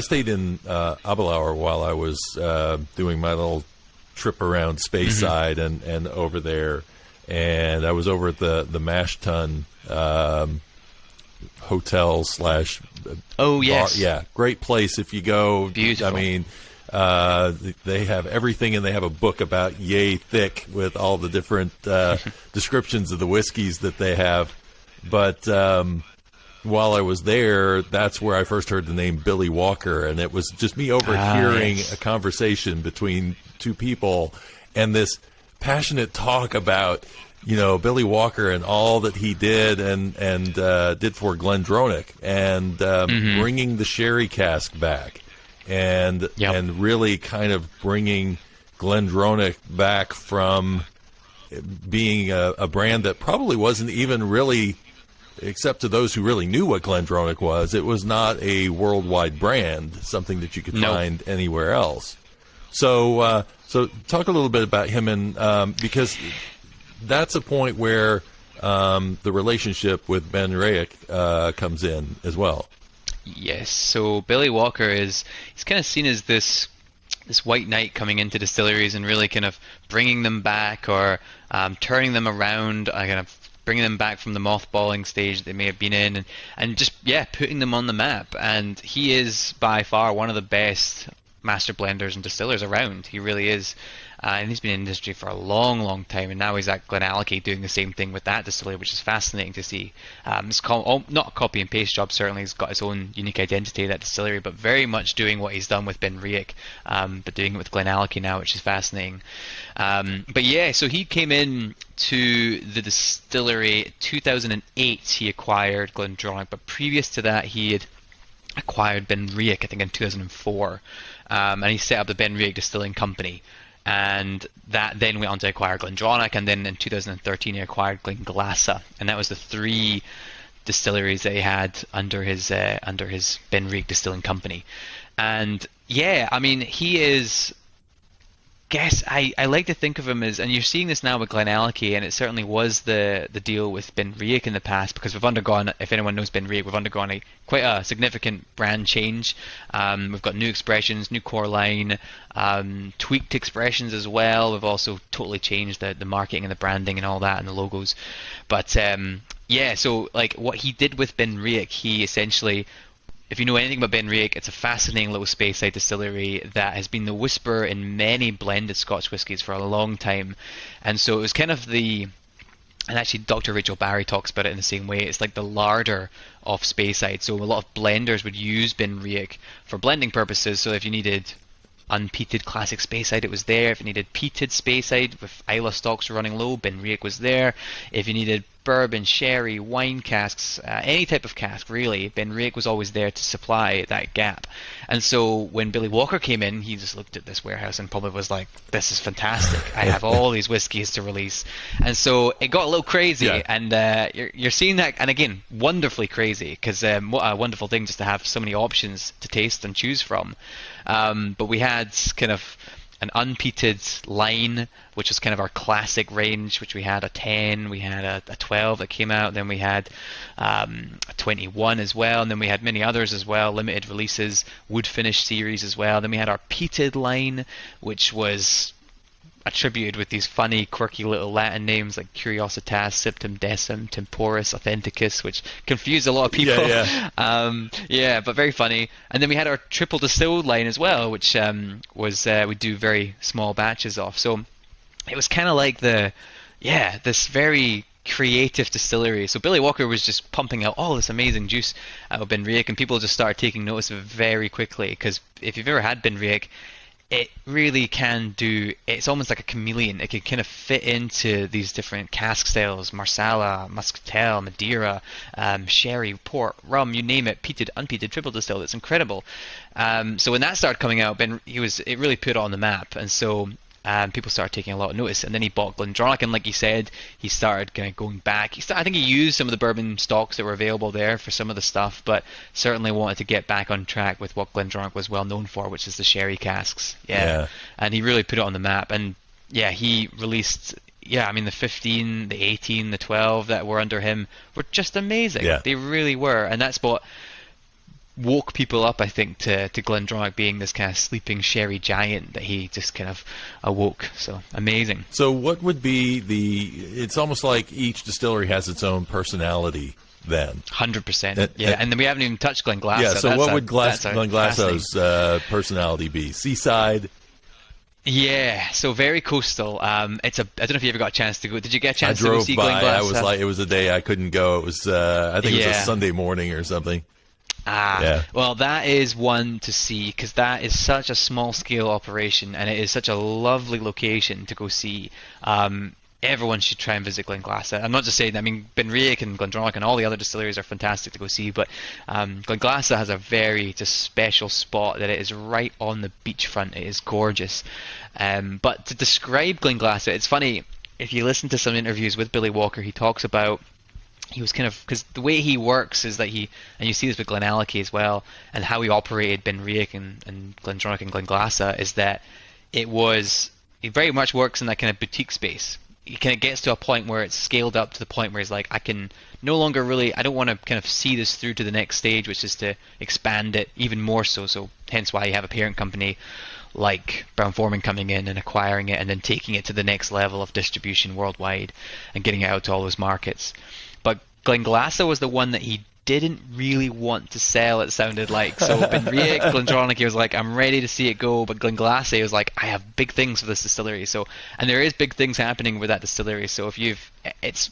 stayed in Abelauer while I was doing my little trip around Speyside and over there, and I was over at the Mash Tun hotel slash oh yes bar. Yeah, great place if you go. Beautiful. I mean, they have everything, and they have a book about yay thick with all the different descriptions of the whiskeys that they have. But while I was there, that's where I first heard the name Billy Walker, and it was just me overhearing a conversation between two people, and this passionate talk about, you know, Billy Walker and all that he did and did for GlenDronach, and bringing the sherry cask back, and really kind of bringing GlenDronach back from being a brand that probably wasn't even really, except to those who really knew what GlenDronach was, it was not a worldwide brand, something that you could find anywhere else. So talk a little bit about him, and because that's a point where the relationship with Ben Rayek comes in as well. Yes. So Billy Walker he's kind of seen as this white knight coming into distilleries and really kind of bringing them back, or turning them around, kind of bringing them back from the mothballing stage they may have been in, and just putting them on the map. And he is by far one of the best master blenders and distillers around. He really is. And he's been in the industry for a long, long time, and now he's at GlenAllachie doing the same thing with that distillery, which is fascinating to see. It's not a copy and paste job, certainly. He's got his own unique identity, that distillery, but very much doing what he's done with Ben Rayek, but doing it with GlenAllachie now, which is fascinating. But yeah, so he came in to the distillery 2008. He acquired GlenDronach, but previous to that, he had acquired Ben Rayek, I think, in 2004, and he set up the Ben Rayek Distilling Company. And that then went on to acquire GlenDronach, and then in 2013 he acquired Glenglass, and that was the 3 distilleries that he had under his Ben Rayek Distilling Company. And yeah, I mean, he is. I like to think of him as, and you're seeing this now with GlenAllachie, and it certainly was the deal with Ben Rayek in the past, because we've undergone, if anyone knows Ben Rayek, we've undergone quite a significant brand change. We've got new expressions, new core line, tweaked expressions as well. We've also totally changed the marketing and the branding and all that, and the logos. But so like what he did with Ben Rayek, he essentially, if you know anything about Ben Rayek, it's a fascinating little Speyside distillery that has been the whisper in many blended Scotch whiskies for a long time. And so it was kind of and actually Dr. Rachel Barrie talks about it in the same way, it's like the larder of Speyside. So a lot of blenders would use Ben Rayek for blending purposes. So if you needed unpeated classic Speyside, it was there. If you needed peated Speyside with Islay stocks running low, Ben Rayek was there. If you needed bourbon, sherry, wine casks, any type of cask really, Ben Rayek was always there to supply that gap. And so when Billy Walker came in, he just looked at this warehouse and probably was like, this is fantastic, I have all these whiskies to release. And so it got a little crazy, and you're seeing that, and again, wonderfully crazy, because what a wonderful thing just to have so many options to taste and choose from. But we had kind of an unpeated line, which was kind of our classic range, which we had a 10, we had a 12 that came out, then we had a 21 as well, and then we had many others as well, limited releases, wood finish series as well. Then we had our peated line, which was attributed with these funny, quirky little Latin names like Curiositas, Septem Decim, Temporis, Authenticus, which confused a lot of people. But very funny. And then we had our triple distilled line as well, which we do very small batches of. So it was kind of like this very creative distillery. So Billy Walker was just pumping out all this amazing juice out of Ben Rayek, and people just started taking notice of it very quickly, because if you've ever had Ben Rayek, it really can do, it's almost like a chameleon. It can kind of fit into these different cask styles: Marsala, Muscatel, Madeira, sherry, port, rum, you name it, peated, unpeated, triple distilled. It's incredible. So when that started coming out, it really put it on the map, and so people started taking a lot of notice. And then he bought GlenDronach, and like you said, he started kind of going back. I think he used some of the bourbon stocks that were available there for some of the stuff, but certainly wanted to get back on track with what GlenDronach was well known for, which is the sherry casks. Yeah. And he really put it on the map. And yeah, he released, I mean, the 15, the 18, the 12 that were under him were just amazing. Yeah. They really were. And that's what woke people up, I think, to GlenDronach being this kind of sleeping sherry giant that he just kind of awoke. So amazing. So what would be it's almost like each distillery has its own personality then. 100%. And then we haven't even touched Glenglass. Yeah, so what would Glenglass's personality be? Seaside? Yeah, so very coastal. I don't know if you ever got a chance to go. Did you get a chance to go see Glenglass? Glenglass? I was it was a day I couldn't go. It was I think it was a Sunday morning or something. Well, that is one to see, because that is such a small-scale operation, and it is such a lovely location to go see. Everyone should try and visit Glenglass. I'm not just saying that. I mean, Benriach and GlenDronach and all the other distilleries are fantastic to go see, but Glenglass has a very just special spot that it is right on the beachfront. It is gorgeous. But to describe Glenglass, it's funny, if you listen to some interviews with Billy Walker, he talks about he was kind of, because the way he works is that and you see this with Glenallachie as well, and how he operated Benriach and GlenDronach and Glenglass, is that it very much works in that kind of boutique space. He kind of gets to a point where it's scaled up to the point where he's like, I can no longer really, I don't want to kind of see this through to the next stage, which is to expand it even more so. So hence why you have a parent company like Brown-Forman coming in and acquiring it and then taking it to the next level of distribution worldwide and getting it out to all those markets. But Glenglass was the one that he didn't really want to sell, it sounded like. So Benriach, GlenDronach, he was like, I'm ready to see it go. But Glenglass was like, I have big things for this distillery. So, and there is big things happening with that distillery. So it's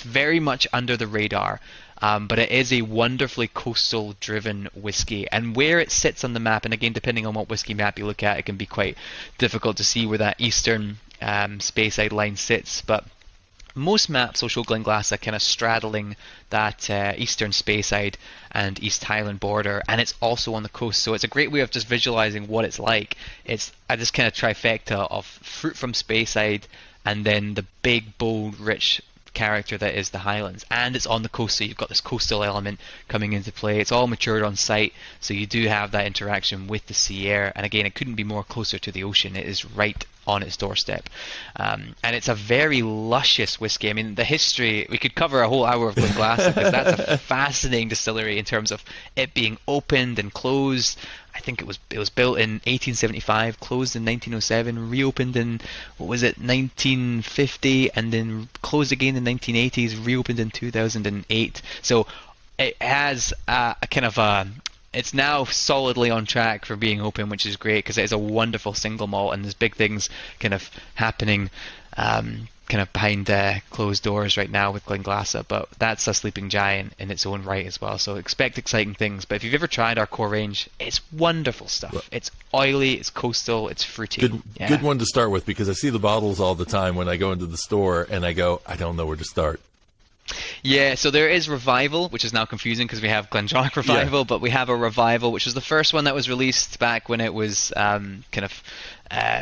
very much under the radar. But it is a wonderfully coastal-driven whiskey. And where it sits on the map, and again, depending on what whiskey map you look at, it can be quite difficult to see where that eastern Speyside line sits. But most maps will show Glenglass kind of straddling that eastern Speyside and East Highland border, and it's also on the coast. So it's a great way of just visualizing what it's like. It's this kind of trifecta of fruit from Speyside and then the big, bold, rich character that is the Highlands, and it's on the coast, so you've got this coastal element coming into play. It's all matured on site, so you do have that interaction with the sea air, and again, it couldn't be more closer to the ocean. It is right on its doorstep, and it's a very luscious whiskey. I mean, the history, we could cover a whole hour of Glenglass because that's a fascinating distillery in terms of it being opened and closed. I think it was built in 1875, closed in 1907, reopened in 1950, and then closed again in 1980s, reopened in 2008. So it has a kind of it's now solidly on track for being open, which is great because it is a wonderful single malt, and there's big things kind of happening kind of behind closed doors right now with Glenglass, but that's a sleeping giant in its own right as well. So expect exciting things. But if you've ever tried our core range, it's wonderful stuff. Well, it's oily, it's coastal, it's fruity. Good one to start with, because I see the bottles all the time when I go into the store and I go, I don't know where to start. Yeah, so there is Revival, which is now confusing because we have GlenDronach Revival, but we have a Revival, which was the first one that was released back when it was kind of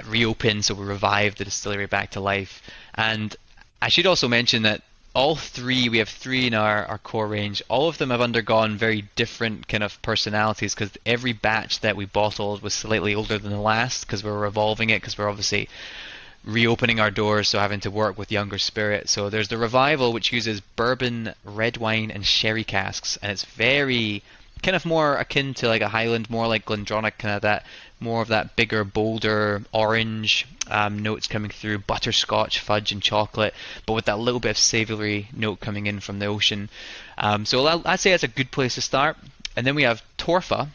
reopened, so we revived the distillery back to life. And I should also mention that we have three in our core range. All of them have undergone very different kind of personalities, because every batch that we bottled was slightly older than the last, because we're revolving it, because we're obviously reopening our doors, so having to work with younger spirit. So there's the Revival, which uses bourbon, red wine, and sherry casks, and it's very kind of more akin to like a Highland, more like GlenDronach, kind of that, more of that bigger, bolder orange notes coming through, butterscotch, fudge, and chocolate, but with that little bit of savoury note coming in from the ocean. So I'd say that's a good place to start. And then we have Torfa,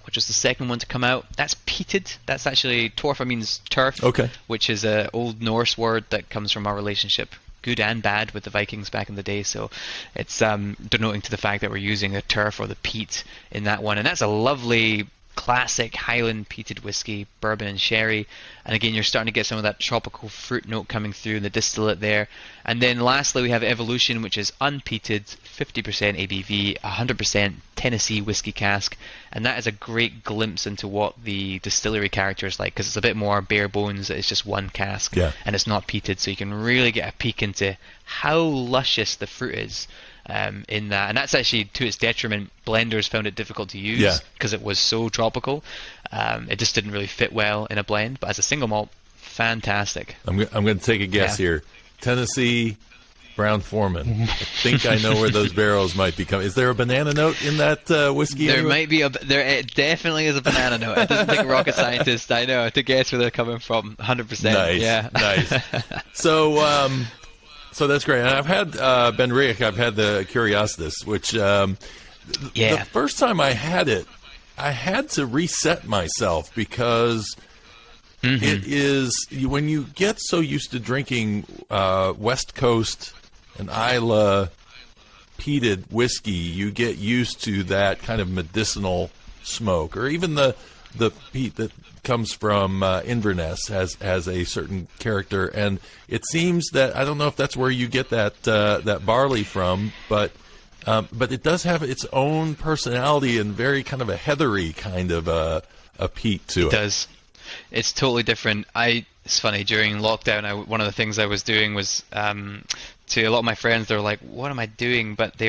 which was the second one to come out. That's peated. That's actually, Torfa means turf, which is an Old Norse word that comes from our relationship, good and bad, with the Vikings back in the day. So it's denoting to the fact that we're using the turf or the peat in that one. And that's a lovely classic Highland peated whiskey, bourbon and sherry. And again, you're starting to get some of that tropical fruit note coming through in the distillate there. And then lastly, we have Evolution, which is unpeated, 50% ABV, 100% Tennessee whiskey cask. And that is a great glimpse into what the distillery character is like, because it's a bit more bare bones. It's just one cask, and it's not peated. So you can really get a peek into how luscious the fruit is. In that, and that's actually to its detriment. Blenders found it difficult to use because it was so tropical. It just didn't really fit well in a blend. But as a single malt, fantastic. I'm going to take a guess here. Tennessee Brown Foreman. I think I know where those barrels might be coming. Is there a banana note in that whiskey? There anyway? might be it definitely is a banana note. It doesn't take a rocket scientist, I know, to guess where they're coming from. 100%. Nice. Yeah. Nice. So that's great. And I've had Ben Riach, I've had the Curiositas, which the first time I had it, I had to reset myself because it is, when you get so used to drinking West Coast and Islay peated whiskey, you get used to that kind of medicinal smoke, or even the peat that comes from Inverness has a certain character, and it seems that, I don't know if that's where you get that barley from, but it does have its own personality and very kind of a heathery kind of a peat to it. It does. It's totally different. It's funny, during lockdown, one of the things I was doing was, to a lot of my friends, they were like, what am I doing? But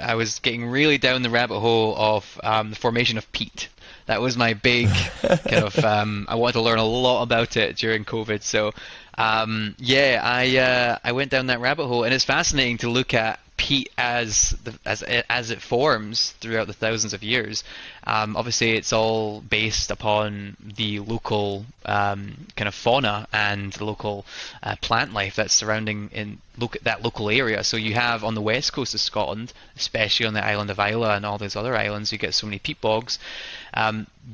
I was getting really down the rabbit hole of the formation of peat. That was my big kind of, I wanted to learn a lot about it during COVID. So, I went down that rabbit hole, and it's fascinating to look at peat as it forms throughout the thousands of years. Obviously, it's all based upon the local kind of fauna and the local plant life that's surrounding that local area. So you have on the west coast of Scotland, especially on the island of Islay and all those other islands, you get so many peat bogs.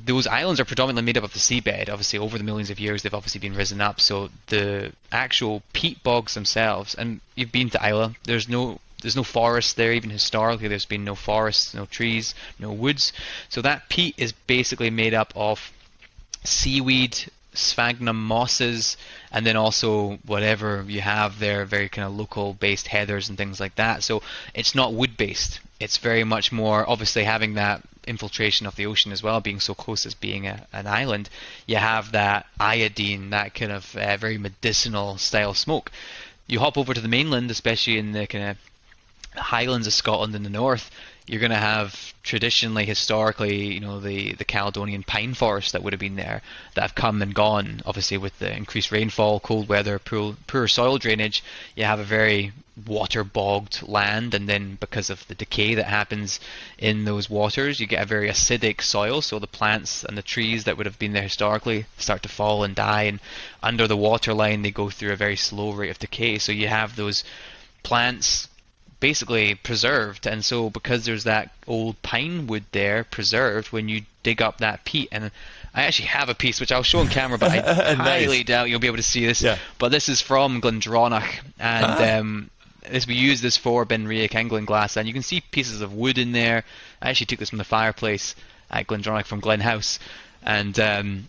Those islands are predominantly made up of the seabed. Obviously, over the millions of years, they've obviously been risen up. So the actual peat bogs themselves, and you've been to Islay, there's no forest there. Even historically, there's been no forests, no trees, no woods. So that peat is basically made up of seaweed, sphagnum mosses, and then also whatever you have there, very kind of local based heathers and things like that. So it's not wood based. It's very much more, obviously, having that infiltration of the ocean as well, being so close as being an island. You have that iodine, that kind of very medicinal style smoke. You hop over to the mainland, especially in the kind of Highlands of Scotland in the north, you're going to have traditionally, historically, the Caledonian pine forest that would have been there, that have come and gone. Obviously, with the increased rainfall, cold weather, poor soil drainage, you have a very water-bogged land, and then because of the decay that happens in those waters, you get a very acidic soil, so the plants and the trees that would have been there historically start to fall and die, and under the waterline they go through a very slow rate of decay. So you have those plants basically preserved, and so because there's that old pine wood there preserved, when you dig up that peat, and I actually have a piece which I'll show on camera, but I highly doubt you'll be able to see this. But this is from GlenDronach, and we use this for Ben Riach and Glenglass, and you can see pieces of wood in there. I actually took this from the fireplace at GlenDronach from Glenhouse. And and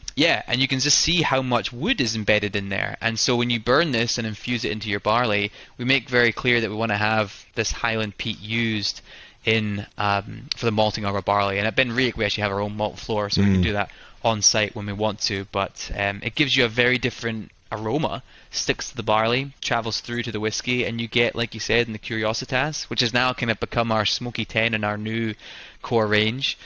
you can just see how much wood is embedded in there. And so when you burn this and infuse it into your barley, we make very clear that we want to have this Highland peat used in for the malting of our barley. And at Ben Riach, we actually have our own malt floor, so we can do that on site when we want to. But it gives you a very different aroma, sticks to the barley, travels through to the whiskey, and you get, like you said, in the Curiositas, which has now kind of become our Smoky 10 and our new core range.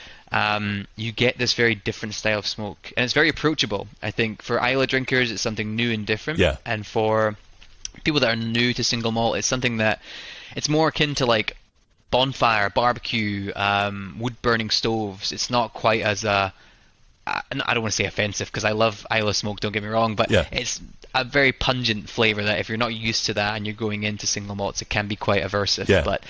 You get this very different style of smoke, and it's very approachable. I think for Islay drinkers, it's something new and different. And for people that are new to single malt, it's something that it's more akin to like bonfire, barbecue, wood burning stoves. It's not quite as I don't want to say offensive, because I love Islay smoke, don't get me wrong, but it's a very pungent flavor that if you're not used to that and you're going into single malts, it can be quite aversive. But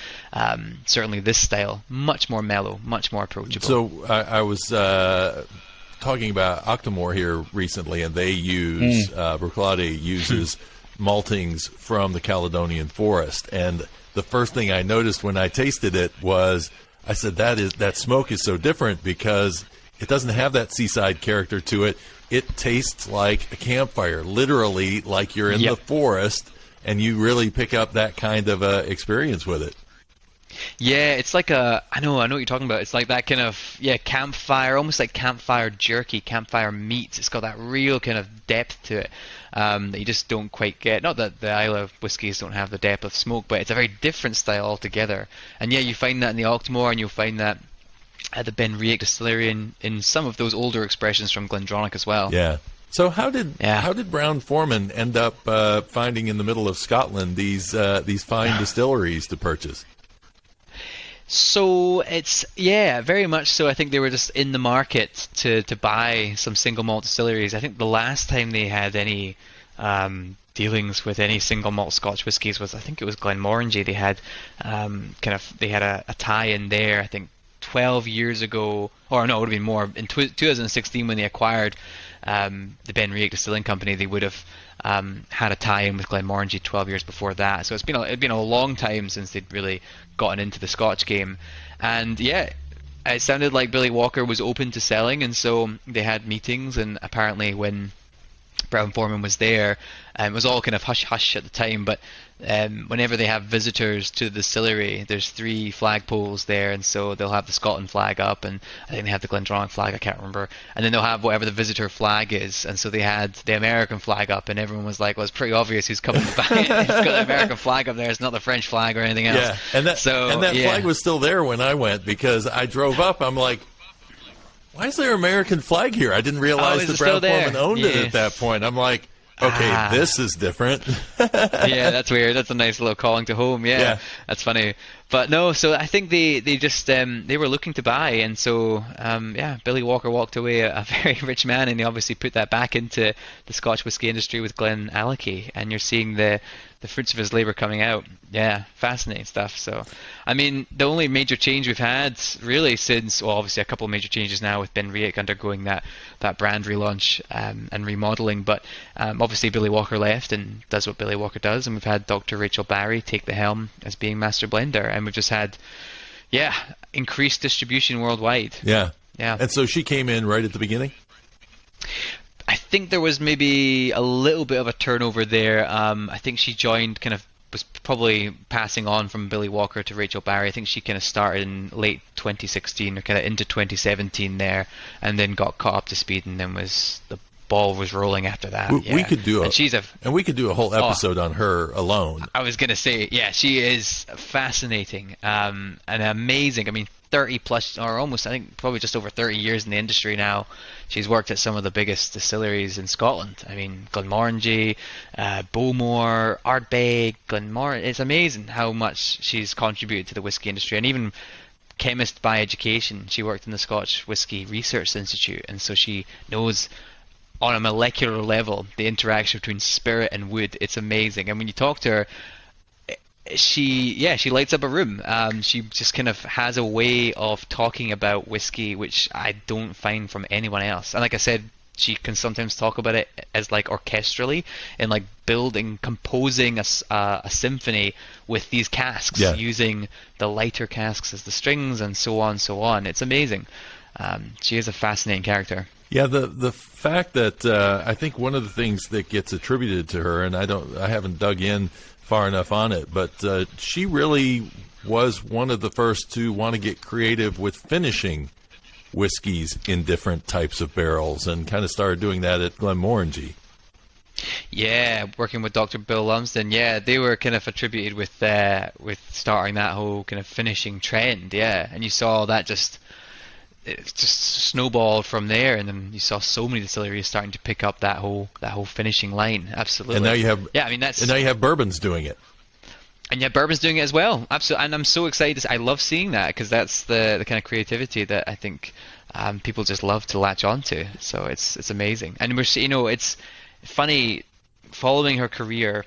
certainly this style, much more mellow, much more approachable. So I was talking about Octomore here recently, and they use Bruichladdich uses maltings from the Caledonian forest, and the first thing I noticed when I tasted it was, I said, that smoke is so different, because It doesn't have that seaside character to it. It tastes like a campfire, literally like you're in the forest, and you really pick up that kind of experience with it. Yeah, it's like I know what you're talking about. It's like that kind of, campfire, almost like campfire jerky, campfire meat. It's got that real kind of depth to it that you just don't quite get. Not that the Islay whiskies don't have the depth of smoke, but it's a very different style altogether. And you find that in the Octomore, and you'll find that at the Ben Riach distillery in some of those older expressions from GlenDronach as well. Yeah. So how did Brown-Forman end up finding in the middle of Scotland these fine distilleries to purchase? So it's very much so. I think they were just in the market to buy some single malt distilleries. I think the last time they had any dealings with any single malt Scotch whiskies was, I think it was Glenmorangie. They had they had a tie in there. I think 12 years ago, or no, it would have been more, in 2016 when they acquired the Ben Riach Distilling Company. They would have had a tie-in with Glenmorangie 12 years before that. So it'd been a long time since they'd really gotten into the Scotch game. And it sounded like Billy Walker was open to selling, and so they had meetings. And apparently when Brown-Forman was there, it was all kind of hush-hush at the time, but whenever they have visitors to the distillery, there's 3 flagpoles there, and so they'll have the Scotland flag up, and I think they have the GlenDronach flag, I can't remember, and then they'll have whatever the visitor flag is, and so they had the American flag up, and everyone was like, well, it's pretty obvious who's coming to buy it. It's got the American flag up there, it's not the French flag or anything else. Yeah, and that flag was still there when I went, because I drove up, I'm like, why is there an American flag here? I didn't realize that Brown-Forman owned it at that point. I'm like, okay, this is different. Yeah, that's weird. That's a nice little calling to home. Yeah, that's funny. But no, so I think they just they were looking to buy, and so Billy Walker walked away a very rich man, and he obviously put that back into the Scotch whisky industry with GlenAllachie, and you're seeing the fruits of his labor coming out. Yeah, fascinating stuff. So, I mean, the only major change we've had really since, well, obviously a couple of major changes now with Ben Riach undergoing that brand relaunch and remodeling, but obviously Billy Walker left and does what Billy Walker does, and we've had Dr. Rachel Barrie take the helm as being master blender, and we've just had, increased distribution worldwide. Yeah. And so she came in right at the beginning? I think there was maybe a little bit of a turnover there. I think she joined was probably passing on from Billy Walker to Rachel Barrie. I think she kind of started in late 2016 or kind of into 2017 there, and then got caught up to speed, and then the ball was rolling after that. We could do a whole episode on her alone. I was gonna say, she is fascinating and amazing. I mean, 30 plus, or almost, I think probably just over 30 years in the industry now. She's worked at some of the biggest distilleries in Scotland. I mean, Glenmorangie, Bowmore, Ardbeg, Glenmorangie. It's amazing how much she's contributed to the whiskey industry, and even chemist by education. She worked in the Scotch Whisky Research Institute, and so she knows on a molecular level the interaction between spirit and wood. It's amazing. And when you talk to her, she lights up a room. She just kind of has a way of talking about whiskey which I don't find from anyone else. And like I said, she can sometimes talk about it as like orchestrally, and like composing a symphony with these casks, using the lighter casks as the strings, and so on. It's amazing. She is a fascinating character. Yeah, the fact that I think one of the things that gets attributed to her, and I haven't dug in far enough on it, but she really was one of the first to want to get creative with finishing whiskeys in different types of barrels, and kind of started doing that at Glenmorangie. Yeah, working with Dr. Bill Lumsden. Yeah, they were kind of attributed with starting that whole kind of finishing trend. Yeah, and you saw that it just snowballed from there, and then you saw so many distilleries starting to pick up that whole finishing line. Absolutely. And now you have bourbons doing it. And bourbon's doing it as well. Absolutely. And I'm so excited. I love seeing that, because that's the kind of creativity that I think people just love to latch onto. So it's amazing. And it's funny following her career.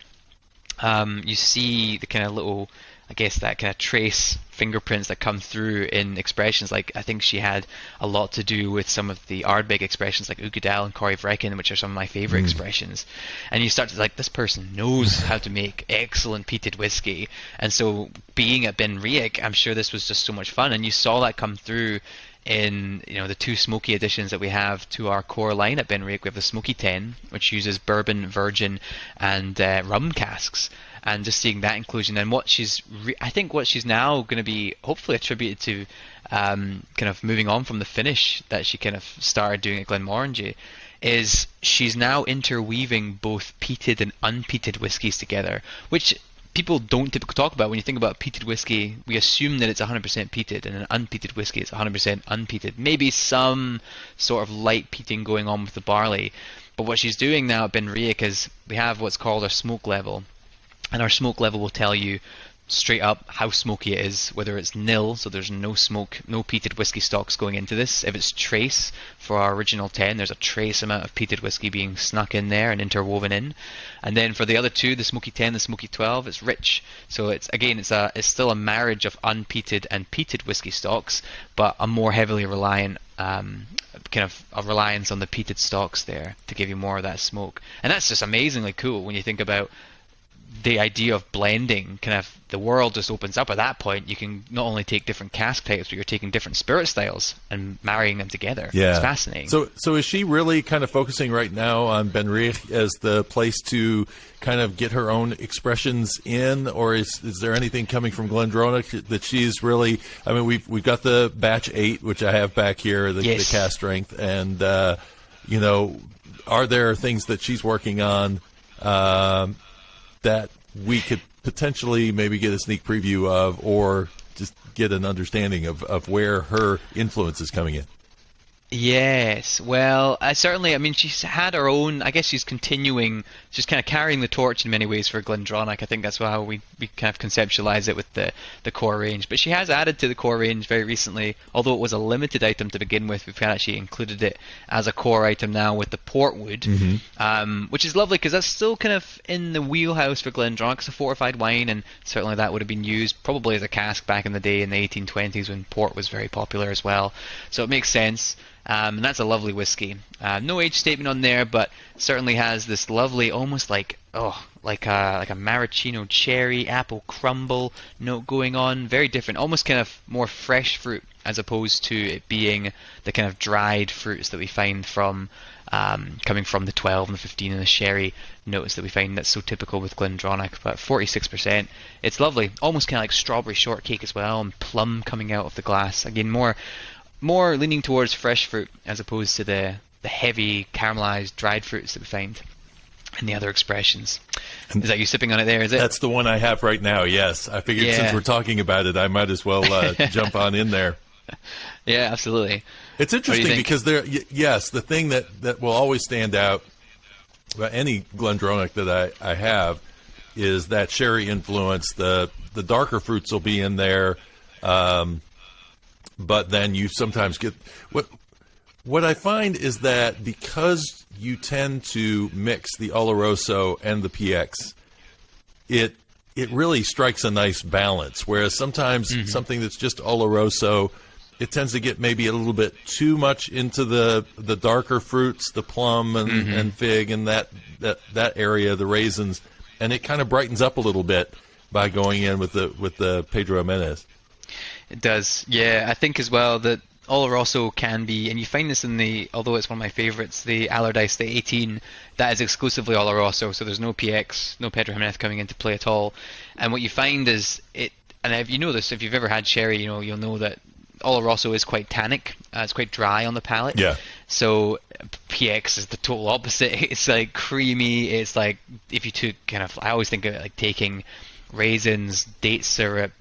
You see the kind of little, I guess, that kind of trace fingerprints that come through in expressions. Like, I think she had a lot to do with some of the Ardbeg expressions, like Ugadal and Corrie Vrecken, which are some of my favorite expressions. And you start to this person knows how to make excellent peated whiskey. And so being at Ben Riach, I'm sure this was just so much fun. And you saw that come through in the two smoky additions that we have to our core line at Benriach. We have the Smoky 10, which uses bourbon, virgin, and rum casks. And just seeing that inclusion, and I think what she's now going to be hopefully attributed to kind of moving on from the finish that she kind of started doing at Glenmorangie, is she's now interweaving both peated and unpeated whiskies together, which people don't typically talk about. When you think about peated whiskey, we assume that it's 100% peated, and an unpeated whiskey is 100% unpeated. Maybe some sort of light peating going on with the barley. But what she's doing now at Benriach is we have what's called our smoke level. And our smoke level will tell you straight up how smoky it is, whether it's nil, so there's no smoke, no peated whiskey stocks going into this. If it's trace, for our original 10, there's a trace amount of peated whiskey being snuck in there and interwoven in. And then for the other two, the Smoky 10, the Smoky 12, it's rich. So it's still a marriage of unpeated and peated whiskey stocks, but a more heavily reliant kind of a reliance on the peated stocks there to give you more of that smoke. And that's just amazingly cool when you think about the idea of blending. Kind of the world just opens up at that point. You can not only take different cask types, but you're taking different spirit styles and marrying them together. Yeah. It's fascinating. So is she really kind of focusing right now on Benriach as the place to kind of get her own expressions in, or is there anything coming from GlenDronach that she's really? I mean, we've got the batch 8, which I have back here, the cask strength, and are there things that she's working on that we could potentially maybe get a sneak preview of, or just get an understanding of where her influence is coming in? Yes, well, I mean, she's had her own, I guess she's continuing, she's kind of carrying the torch in many ways for GlenDronach. I think that's how we kind of conceptualize it with the core range. But she has added to the core range very recently, although it was a limited item to begin with. We've actually included it as a core item now with the Portwood, which is lovely because that's still kind of in the wheelhouse for GlenDronach. It's a fortified wine, and certainly that would have been used probably as a cask back in the day in the 1820s when port was very popular as well. So it makes sense. And that's a lovely whiskey. No age statement on there, but certainly has this lovely, almost like a maraschino cherry apple crumble note going on. Very different, almost kind of more fresh fruit as opposed to it being the kind of dried fruits that we find from coming from the 12 and the 15 and the sherry notes that we find that's so typical with GlenDronach. But 46%, it's lovely, almost kind of like strawberry shortcake as well, and plum coming out of the glass. Again, more leaning towards fresh fruit as opposed to the heavy caramelized dried fruits that we find in the other expressions. Is that you sipping on it there, is it? That's the one I have right now, yes. I figured since we're talking about it, I might as well jump on in there. Yeah, absolutely. It's interesting because the thing that will always stand out about any GlenDronach that I have is that sherry influence. The darker fruits will be in there, but then you sometimes get what I find is that because you tend to mix the Oloroso and the PX, it really strikes a nice balance. Whereas sometimes something that's just Oloroso, it tends to get maybe a little bit too much into the darker fruits, the plum and fig and that area, the raisins, and it kind of brightens up a little bit by going in with the Pedro Jimenez. It does, yeah. I think as well that Oloroso can be, and you find this in although it's one of my favourites, the Allardice, the 18, that is exclusively Oloroso, so there's no PX, no Pedro Jimenez coming into play at all. And what you find is and if you know this, if you've ever had sherry, you'll know that Oloroso is quite tannic. It's quite dry on the palate. Yeah. So PX is the total opposite. It's like creamy. It's like if you took I always think of it like taking raisins, date syrup,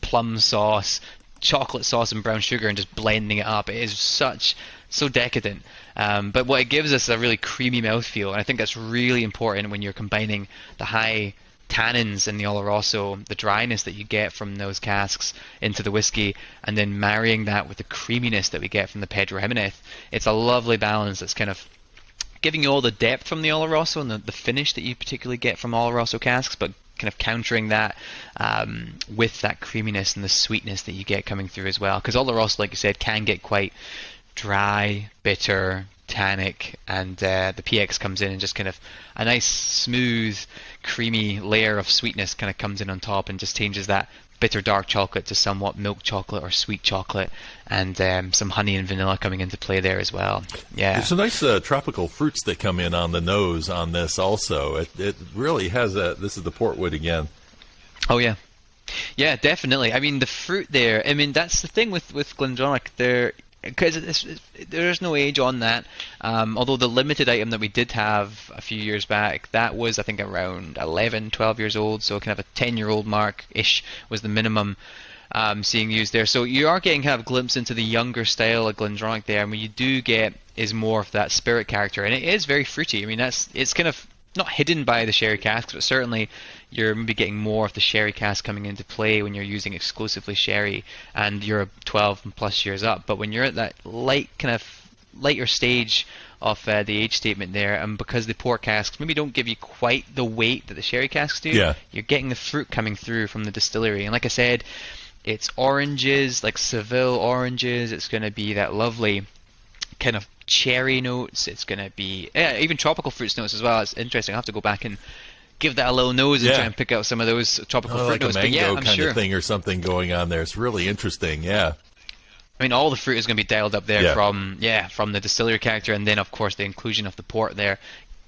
plum sauce, chocolate sauce, and brown sugar, and just blending it up. It is so decadent. But what it gives us is a really creamy mouthfeel, and I think that's really important when you're combining the high tannins in the Oloroso, the dryness that you get from those casks into the whiskey, and then marrying that with the creaminess that we get from the Pedro Jimenez. It's a lovely balance that's kind of giving you all the depth from the Oloroso and the finish that you particularly get from Oloroso casks, but kind of countering that with that creaminess and the sweetness that you get coming through as well. Because Oloroso, like you said, can get quite dry, bitter, tannic, and the PX comes in and just kind of a nice, smooth, creamy layer of sweetness kind of comes in on top and just changes that bitter dark chocolate to somewhat milk chocolate or sweet chocolate, and some honey and vanilla coming into play there as well. Yeah, there's some nice tropical fruits that come in on the nose on this also. It really has this is the portwood again. Oh yeah. Yeah, definitely. I mean, the fruit there, I mean, that's the thing with GlenDronach there, because there's no age on that. Although the limited item that we did have a few years back, that was, I think, around 11, 12 years old, so kind of a 10-year-old mark-ish was the minimum seeing used there. So you are getting kind of a glimpse into the younger style of GlenDronach there, and what you do get is more of that spirit character, and it is very fruity. I mean, it's kind of not hidden by the sherry casks, but certainly you're maybe getting more of the sherry cask coming into play when you're using exclusively sherry and you're 12 and plus years up. But when you're at that lighter stage of the age statement there, and because the port casks maybe don't give you quite the weight that the sherry casks do, you're getting the fruit coming through from the distillery. And like I said, it's oranges, like Seville oranges. It's going to be that lovely kind of cherry notes. It's going to be even tropical fruits notes as well. It's interesting. I'll have to go back and give that a little nose and try and pick out some of those tropical fruit like notes. A mango I'm kind sure. of thing or something going on there. It's really interesting. Yeah. I mean, all the fruit is going to be dialed up there from the distillery character, and then of course the inclusion of the port there,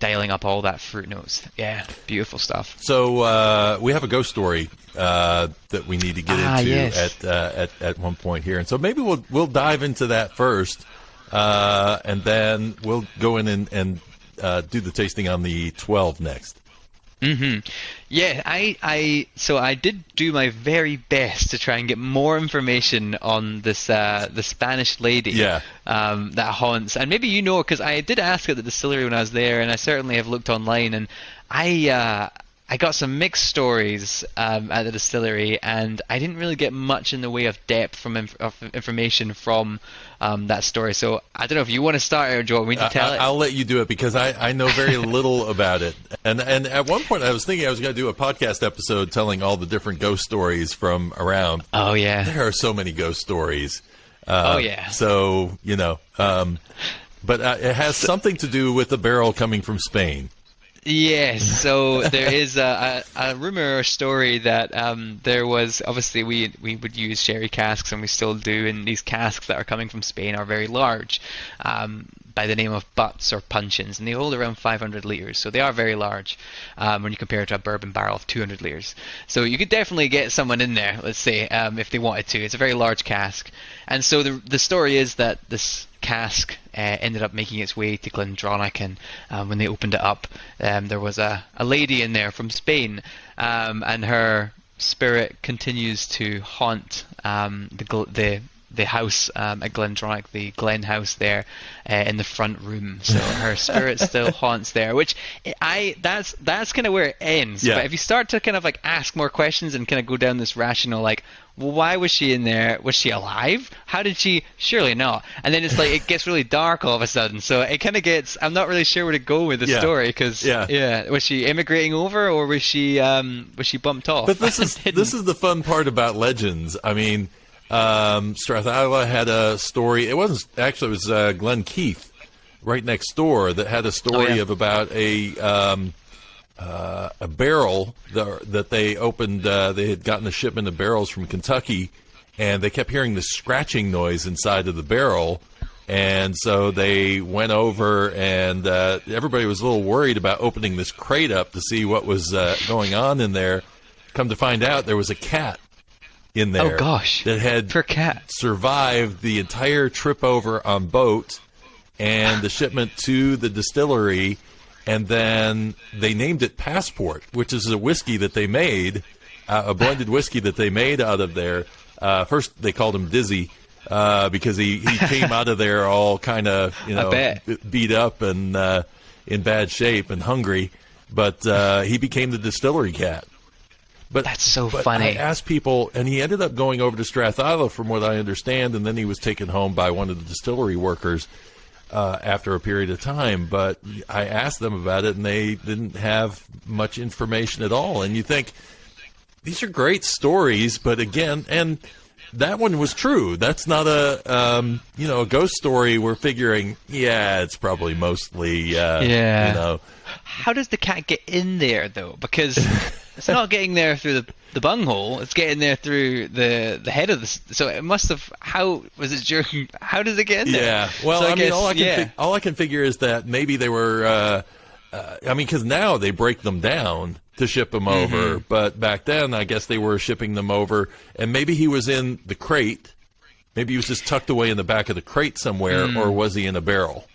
dialing up all that fruit notes. Yeah, beautiful stuff. So we have a ghost story that we need to get into at one point here, and so maybe we'll dive into that first, and then we'll go in and do the tasting on the 12 next. Mm-hmm. Yeah, I did do my very best to try and get more information on this the Spanish lady that haunts, and maybe you know, because I did ask at the distillery when I was there, and I certainly have looked online, and I got some mixed stories at the distillery, and I didn't really get much in the way of depth of information from that story. So I don't know if you want to start, or do you want me to tell it? I'll let you do it, because I know very little about it. And at one point I was thinking I was going to do a podcast episode telling all the different ghost stories from around. Oh, yeah. There are so many ghost stories. So, but it has something to do with the barrel coming from Spain. Yes, so there is a rumor or story that there was, obviously we would use sherry casks, and we still do, and these casks that are coming from Spain are very large, by the name of butts or puncheons, and they hold around 500 litres, so they are very large when you compare it to a bourbon barrel of 200 litres. So you could definitely get someone in there, let's say, if they wanted to. It's a very large cask. And so the story is that this cask ended up making its way to GlenDronach, and when they opened it up, there was a lady in there from Spain, and her spirit continues to haunt the house at GlenDronach, the Glen house there in the front room. So her spirit still haunts there, which that's kind of where it ends. But if you start to kind of like ask more questions and kind of go down this rational, like, well, why was she in there? Was she alive? How did she? Surely not. And then it's like it gets really dark all of a sudden. So it kind of gets. I'm not really sure where to go with the story, because was she immigrating over, or was she bumped off? But this is the fun part about legends. I mean, Strathala had a story. It was Glen Keith right next door that had a story of about a barrel that they opened. They had gotten a shipment of barrels from Kentucky, and they kept hearing the scratching noise inside of the barrel. And so they went over, and everybody was a little worried about opening this crate up to see what was going on in there. Come to find out, there was a cat in there. Oh gosh! That had survived the entire trip over on boat and the shipment to the distillery. And then they named it Passport, which is a whiskey that they made, a blended whiskey that they made out of there. First, they called him Dizzy because he came out of there all kind of beat up and in bad shape and hungry. But he became the distillery cat. But that's so funny. I asked people, and he ended up going over to Strathala, from what I understand, and then he was taken home by one of the distillery workers after a period of time. But I asked them about it, and they didn't have much information at all. And you think, these are great stories, but again, and that one was true. That's not a ghost story. We're figuring, it's probably mostly, How does the cat get in there, though? Because it's not getting there through the bunghole. It's getting there through the head of the. So it must have. How was it during? How does it get in there? Yeah. Well, so I mean, guess, all I can figure is that maybe they were. I mean, because now they break them down to ship them over, but back then I guess they were shipping them over, and maybe he was in the crate. Maybe he was just tucked away in the back of the crate somewhere, or was he in a barrel?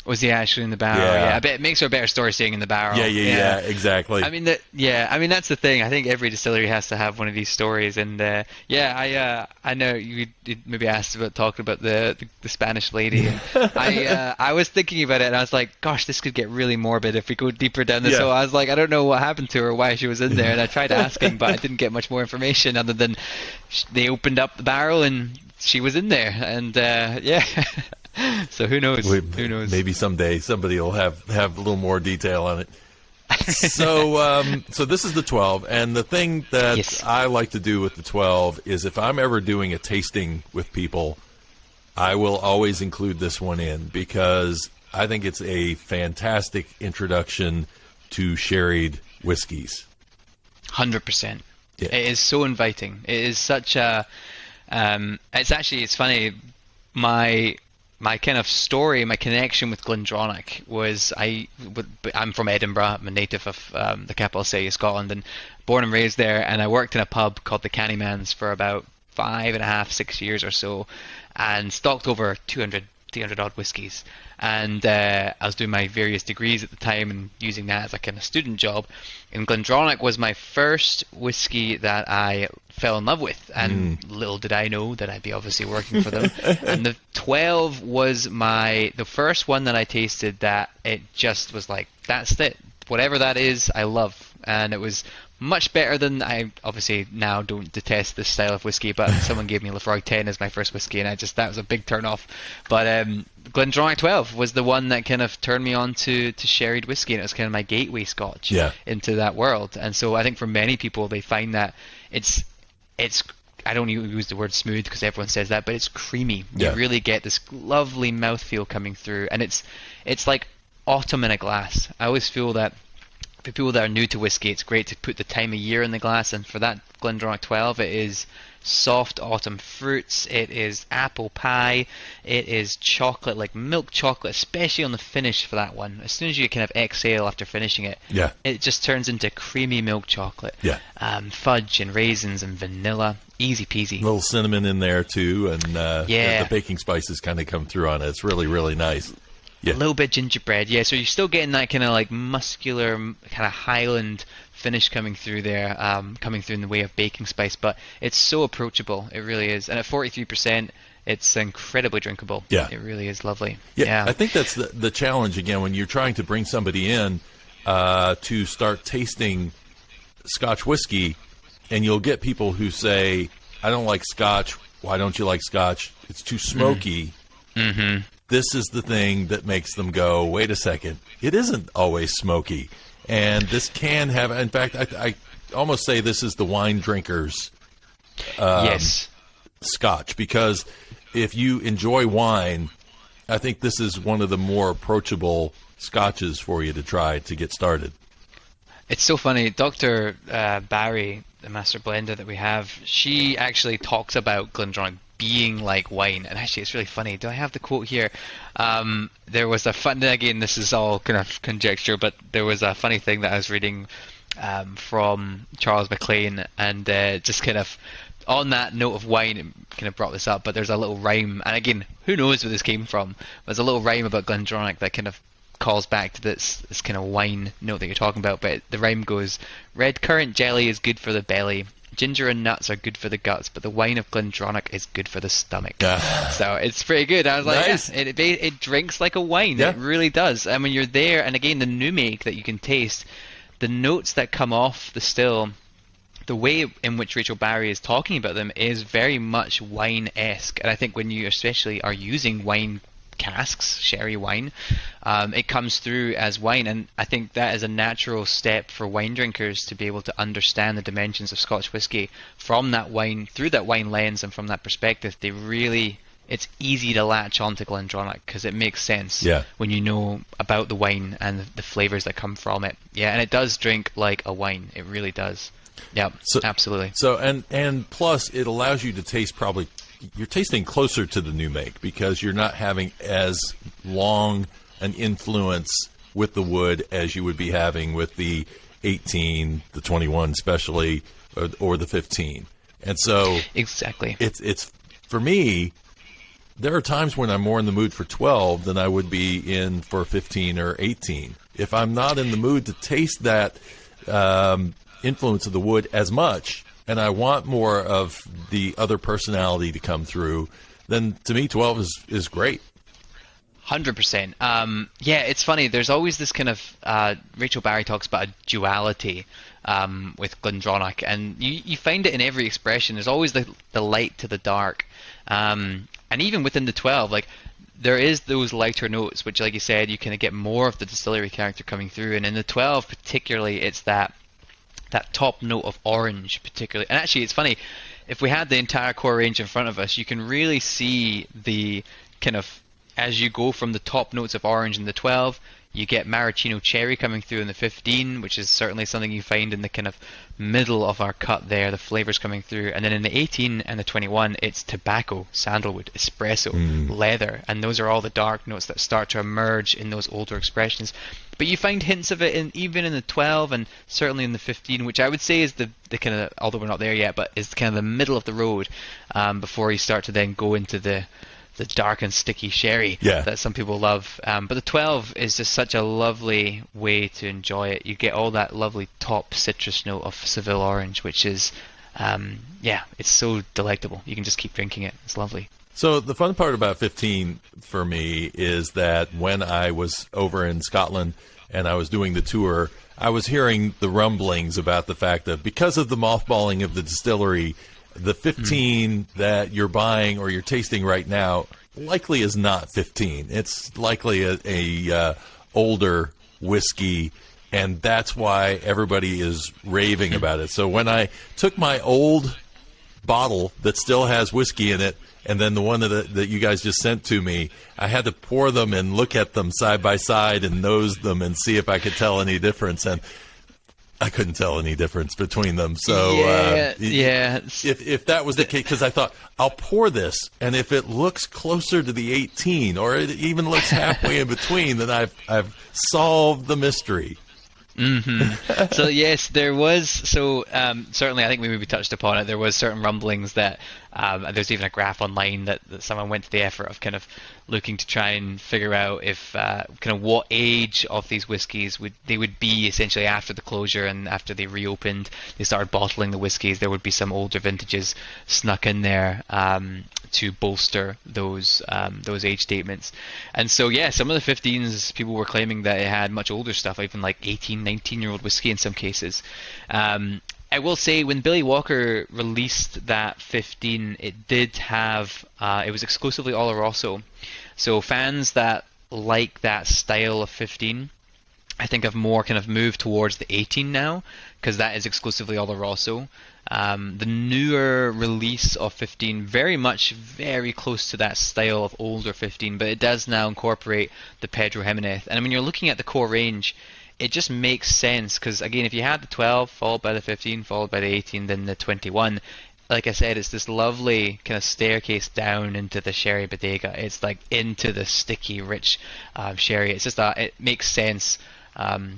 Was he actually in the barrel? Yeah, I bet it makes for a better story staying in the barrel. Yeah, exactly. I mean, that's the thing. I think every distillery has to have one of these stories, and I know you maybe asked about talking about the Spanish lady. And I was thinking about it, and I was like, gosh, this could get really morbid if we go deeper down this hole. I was like, I don't know what happened to her, why she was in there, and I tried asking, but I didn't get much more information other than they opened up the barrel and she was in there, and So who knows? Who knows? Maybe someday somebody will have a little more detail on it. So this is the 12, and the thing that I like to do with the 12 is if I'm ever doing a tasting with people, I will always include this one in because I think it's a fantastic introduction to sherried whiskeys. 100%. Yeah. It is so inviting. It is such a. It's funny. My kind of story, my connection with GlenDronach was I'm from Edinburgh. I'm a native of the capital city of Scotland, and born and raised there. And I worked in a pub called the Cannyman's for about 5.5, 6 years or so, and stocked over 300 odd whiskies. And I was doing my various degrees at the time and using that as a kind of student job. And GlenDronach was my first whiskey that I fell in love with, and little did I know that I'd be obviously working for them. And the 12 was the first one that I tasted that it just was like, that's it. Whatever that is, I love. And it was much better than I obviously now don't detest this style of whiskey, but someone gave me Lafroig 10 as my first whiskey, and that was a big turn off. But GlenDronach 12 was the one that kind of turned me on to sherried whiskey, and it was kind of my gateway Scotch into that world. And so I think for many people, they find that it's I don't use the word smooth because everyone says that, but it's creamy. You really get this lovely mouthfeel coming through, and it's like autumn in a glass. I always feel that for people that are new to whiskey, it's great to put the time of year in the glass, and for that GlenDronach 12, it is soft autumn fruits, it is apple pie, it is chocolate, like milk chocolate, especially on the finish for that one. As soon as you kind of exhale after finishing it, it just turns into creamy milk chocolate. Fudge and raisins and vanilla, easy peasy. A little cinnamon in there too, and the baking spices kind of come through on it. It's really, really nice. A little bit gingerbread, so you're still getting that kind of like muscular, kind of Highland finish coming through there, coming through in the way of baking spice, but it's so approachable, it really is. And at 43%, it's incredibly drinkable. It really is lovely. I think that's the challenge again when you're trying to bring somebody in to start tasting Scotch whiskey, and you'll get people who say, I don't like Scotch. Why don't you like Scotch? It's too smoky. This is the thing that makes them go, wait a second, it isn't always smoky. And this can have, in fact, I almost say this is the wine drinkers Scotch, because if you enjoy wine, I think this is one of the more approachable Scotches for you to try to get started. It's so funny. Dr. Barry, the master blender that we have, she actually talks about GlenDronach being like wine, and actually it's really funny. Do I have the quote here? There was a fun, again, this is all kind of conjecture, but there was a funny thing that I was reading from Charles MacLean, and just kind of on that note of wine, it kind of brought this up, but there's a little rhyme, and again, who knows where this came from. There's a little rhyme about GlenDronach that kind of calls back to this kind of wine note that you're talking about, but the rhyme goes, red currant jelly is good for the belly, ginger and nuts are good for the guts, but the wine of GlenDronach is good for the stomach. So it's pretty good. I was like, nice. It drinks like a wine. It really does. And when you're there, and again, the new make that you can taste, the notes that come off the still, the way in which Rachel Barrie is talking about them is very much wine-esque. And I think when you especially are using wine casks, sherry wine, it comes through as wine, and I think that is a natural step for wine drinkers to be able to understand the dimensions of Scotch whisky from that wine, through that wine lens, and from that perspective they really it's easy to latch onto GlenDronach because it makes sense when you know about the wine and the flavors that come from it. Yeah, and it does drink like a wine. It really does. Yeah, absolutely. So and plus it allows you to taste you're tasting closer to the new make because you're not having as long an influence with the wood as you would be having with the 18, the 21 especially, or the 15. And so exactly, it's for me, there are times when I'm more in the mood for 12 than I would be in for 15 or 18. If I'm not in the mood to taste that influence of the wood as much, and I want more of the other personality to come through, then to me 12 is great. 100%. Yeah, it's funny. There's always this kind of Rachel Barrie talks about a duality with GlenDronach, and you find it in every expression. There's always the light to the dark, and even within the 12, like there is those lighter notes, which, like you said, you kind of get more of the distillery character coming through. And in the 12, particularly, it's that top note of orange, particularly. And actually, it's funny. If we had the entire core range in front of us, you can really see the kind of, as you go from the top notes of orange in the 12, you get maraschino cherry coming through in the 15, which is certainly something you find in the kind of middle of our cut there, the flavors coming through. And then in the 18 and the 21, it's tobacco, sandalwood, espresso, leather. And those are all the dark notes that start to emerge in those older expressions. But you find hints of it even in the 12 and certainly in the 15, which I would say is the kind of, although we're not there yet, but is kind of the middle of the road before you start to then go into the dark and sticky sherry that some people love. But the 12 is just such a lovely way to enjoy it. You get all that lovely top citrus note of Seville orange, which is, it's so delectable. You can just keep drinking it. It's lovely. So the fun part about 15 for me is that when I was over in Scotland and I was doing the tour, I was hearing the rumblings about the fact that because of the mothballing of the distillery, the 15 that you're buying or you're tasting right now likely is not 15. It's likely a older whiskey, and that's why everybody is raving about it. So when I took my old bottle that still has whiskey in it, and then the one that you guys just sent to me, I had to pour them and look at them side by side and nose them and see if I could tell any difference. And I couldn't tell any difference between them. So if that was the case, because I thought, I'll pour this, and if it looks closer to the 18 or it even looks halfway in between, then I've solved the mystery. Mm-hmm. So yes, there was. So certainly, I think we maybe touched upon it. There was certain rumblings that there's even a graph online that someone went to the effort of kind of looking to try and figure out if kind of what age of these whiskies would be essentially after the closure and after they reopened. They started bottling the whiskies. There would be some older vintages snuck in there to bolster those age statements. And so some of the 15s, people were claiming that it had much older stuff, even like 18, 19-year-old whiskey in some cases. I will say when Billy Walker released that 15, it did have it was exclusively Oloroso. So fans that like that style of 15, I think have more kind of moved towards the 18 now, because that is exclusively Oloroso. The newer release of 15, very close to that style of older 15, but it does now incorporate the Pedro Jimenez. And when you're looking at the core range, it just makes sense, because again, if you had the 12 followed by the 15 followed by the 18 then the 21, like I said, it's this lovely kind of staircase down into the sherry bodega. It's like into the sticky rich sherry. It's just that it makes sense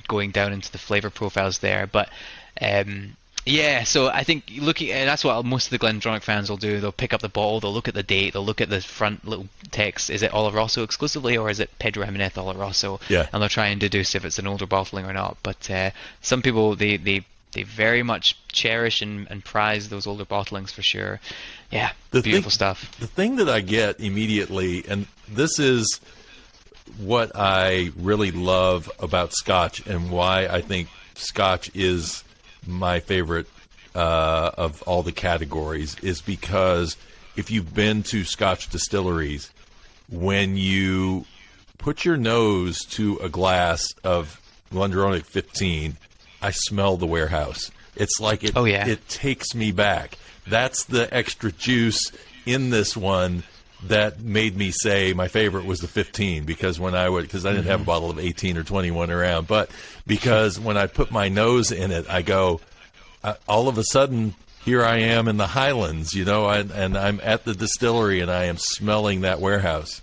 going down into the flavor profiles there. But so I think and that's what most of the GlenDronach fans will do. They'll pick up the bottle, they'll look at the date, they'll look at the front little text. Is it Oloroso exclusively, or is it Pedro Jimenez Oloroso? Yeah. And they'll try and deduce if it's an older bottling or not. But some people, they very much cherish and prize those older bottlings for sure. Yeah, beautiful stuff. The thing that I get immediately, and this is what I really love about Scotch and why I think Scotch is my favorite of all the categories, is because if you've been to Scotch distilleries, when you put your nose to a glass of GlenDronach 15, I smell the warehouse. It's like it takes me back. That's the extra juice in this one that made me say my favorite was the 15, because because I didn't have a bottle of 18 or 21 around, but because when I put my nose in it, I go, all of a sudden, here I am in the Highlands, and I'm at the distillery and I am smelling that warehouse.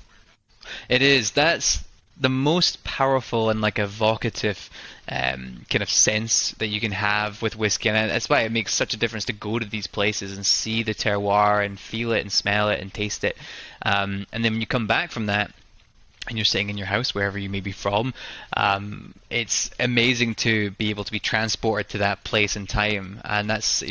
It is. That's the most powerful and like evocative kind of sense that you can have with whiskey, and that's why it makes such a difference to go to these places and see the terroir and feel it and smell it and taste it. And then when you come back from that and you're sitting in your house wherever you may be from, it's amazing to be able to be transported to that place and time. And that's,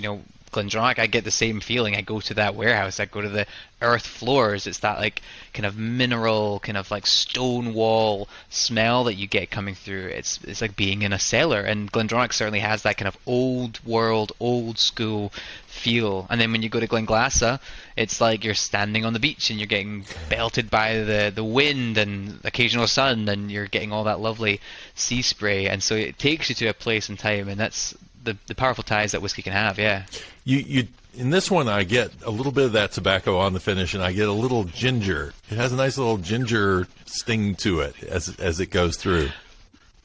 GlenDronach, I get the same feeling. I go to that warehouse, I go to the earth floors. It's that like kind of mineral, kind of like stone wall smell that you get coming through. It's like being in a cellar, and GlenDronach certainly has that kind of old world, old school feel. And then when you go to Glenglass, it's like you're standing on the beach and you're getting belted by the wind and occasional sun, and you're getting all that lovely sea spray. And so it takes you to a place and time, and that's the powerful ties that whiskey can have. Yeah. You in this one, I get a little bit of that tobacco on the finish, and I get a little ginger. It has a nice little ginger sting to it as it goes through.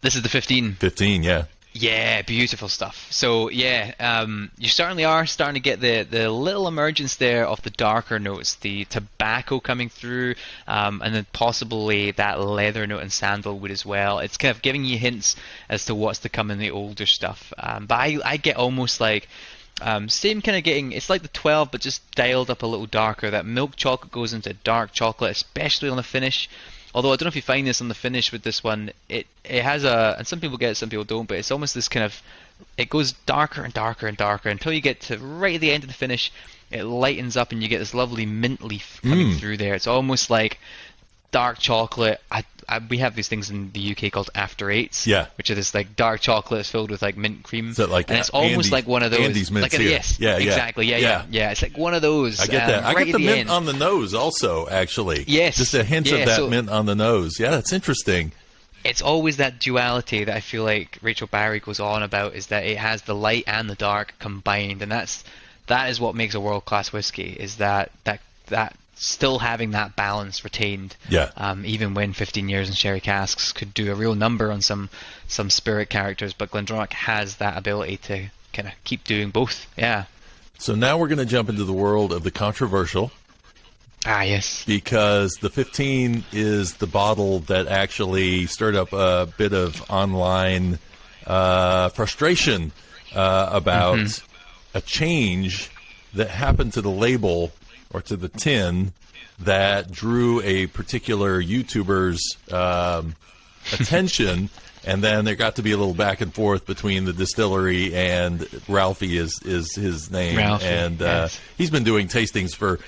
This is the 15. 15, yeah. Yeah, beautiful stuff. So yeah, you certainly are starting to get the little emergence there of the darker notes, the tobacco coming through, and then possibly that leather note and sandalwood as well. It's kind of giving you hints as to what's to come in the older stuff. But I get almost like same kind of getting, it's like the 12 but just dialed up a little darker. That milk chocolate goes into dark chocolate, especially on the finish. Although I don't know if you find this on the finish with this one, it has and some people get it, some people don't, but it's almost this kind of, it goes darker and darker and darker until you get to right at the end of the finish, it lightens up and you get this lovely mint leaf coming through there. It's almost like dark chocolate. We have these things in the UK called after eights, which are this like dark chocolate filled with like mint cream. So like, and it's almost like one of those. Andy's mints here. Yes, exactly. Yeah. It's like one of those. I get that. I right get the at mint end. on the nose also, actually. Yes. Just a hint of that mint on the nose. Yeah, that's interesting. It's always that duality that I feel like Rachel Barrie goes on about, is that it has the light and the dark combined, and that is what makes a world-class whiskey, is that still having that balance retained. Even when 15 years in sherry casks could do a real number on some spirit characters, but GlenDronach has that ability to kind of keep doing both. Yeah. So now we're going to jump into the world of the controversial. Yes. Because the 15 is the bottle that actually stirred up a bit of online frustration about a change that happened to the label or to the tin that drew a particular YouTuber's attention, and then there got to be a little back and forth between the distillery and Ralphie is his name, Ralphie, and he's been doing tastings for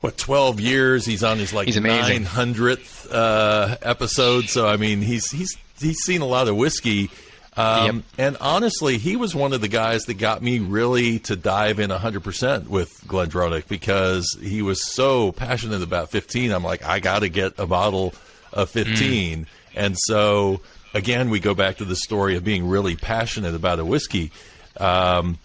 12 years. He's on his 900th episode, so I mean he's seen a lot of whiskey. And honestly, he was one of the guys that got me really to dive in 100% with GlenDronach, because he was so passionate about 15. I'm like, I got to get a bottle of 15. And so, again, we go back to the story of being really passionate about a whiskey. But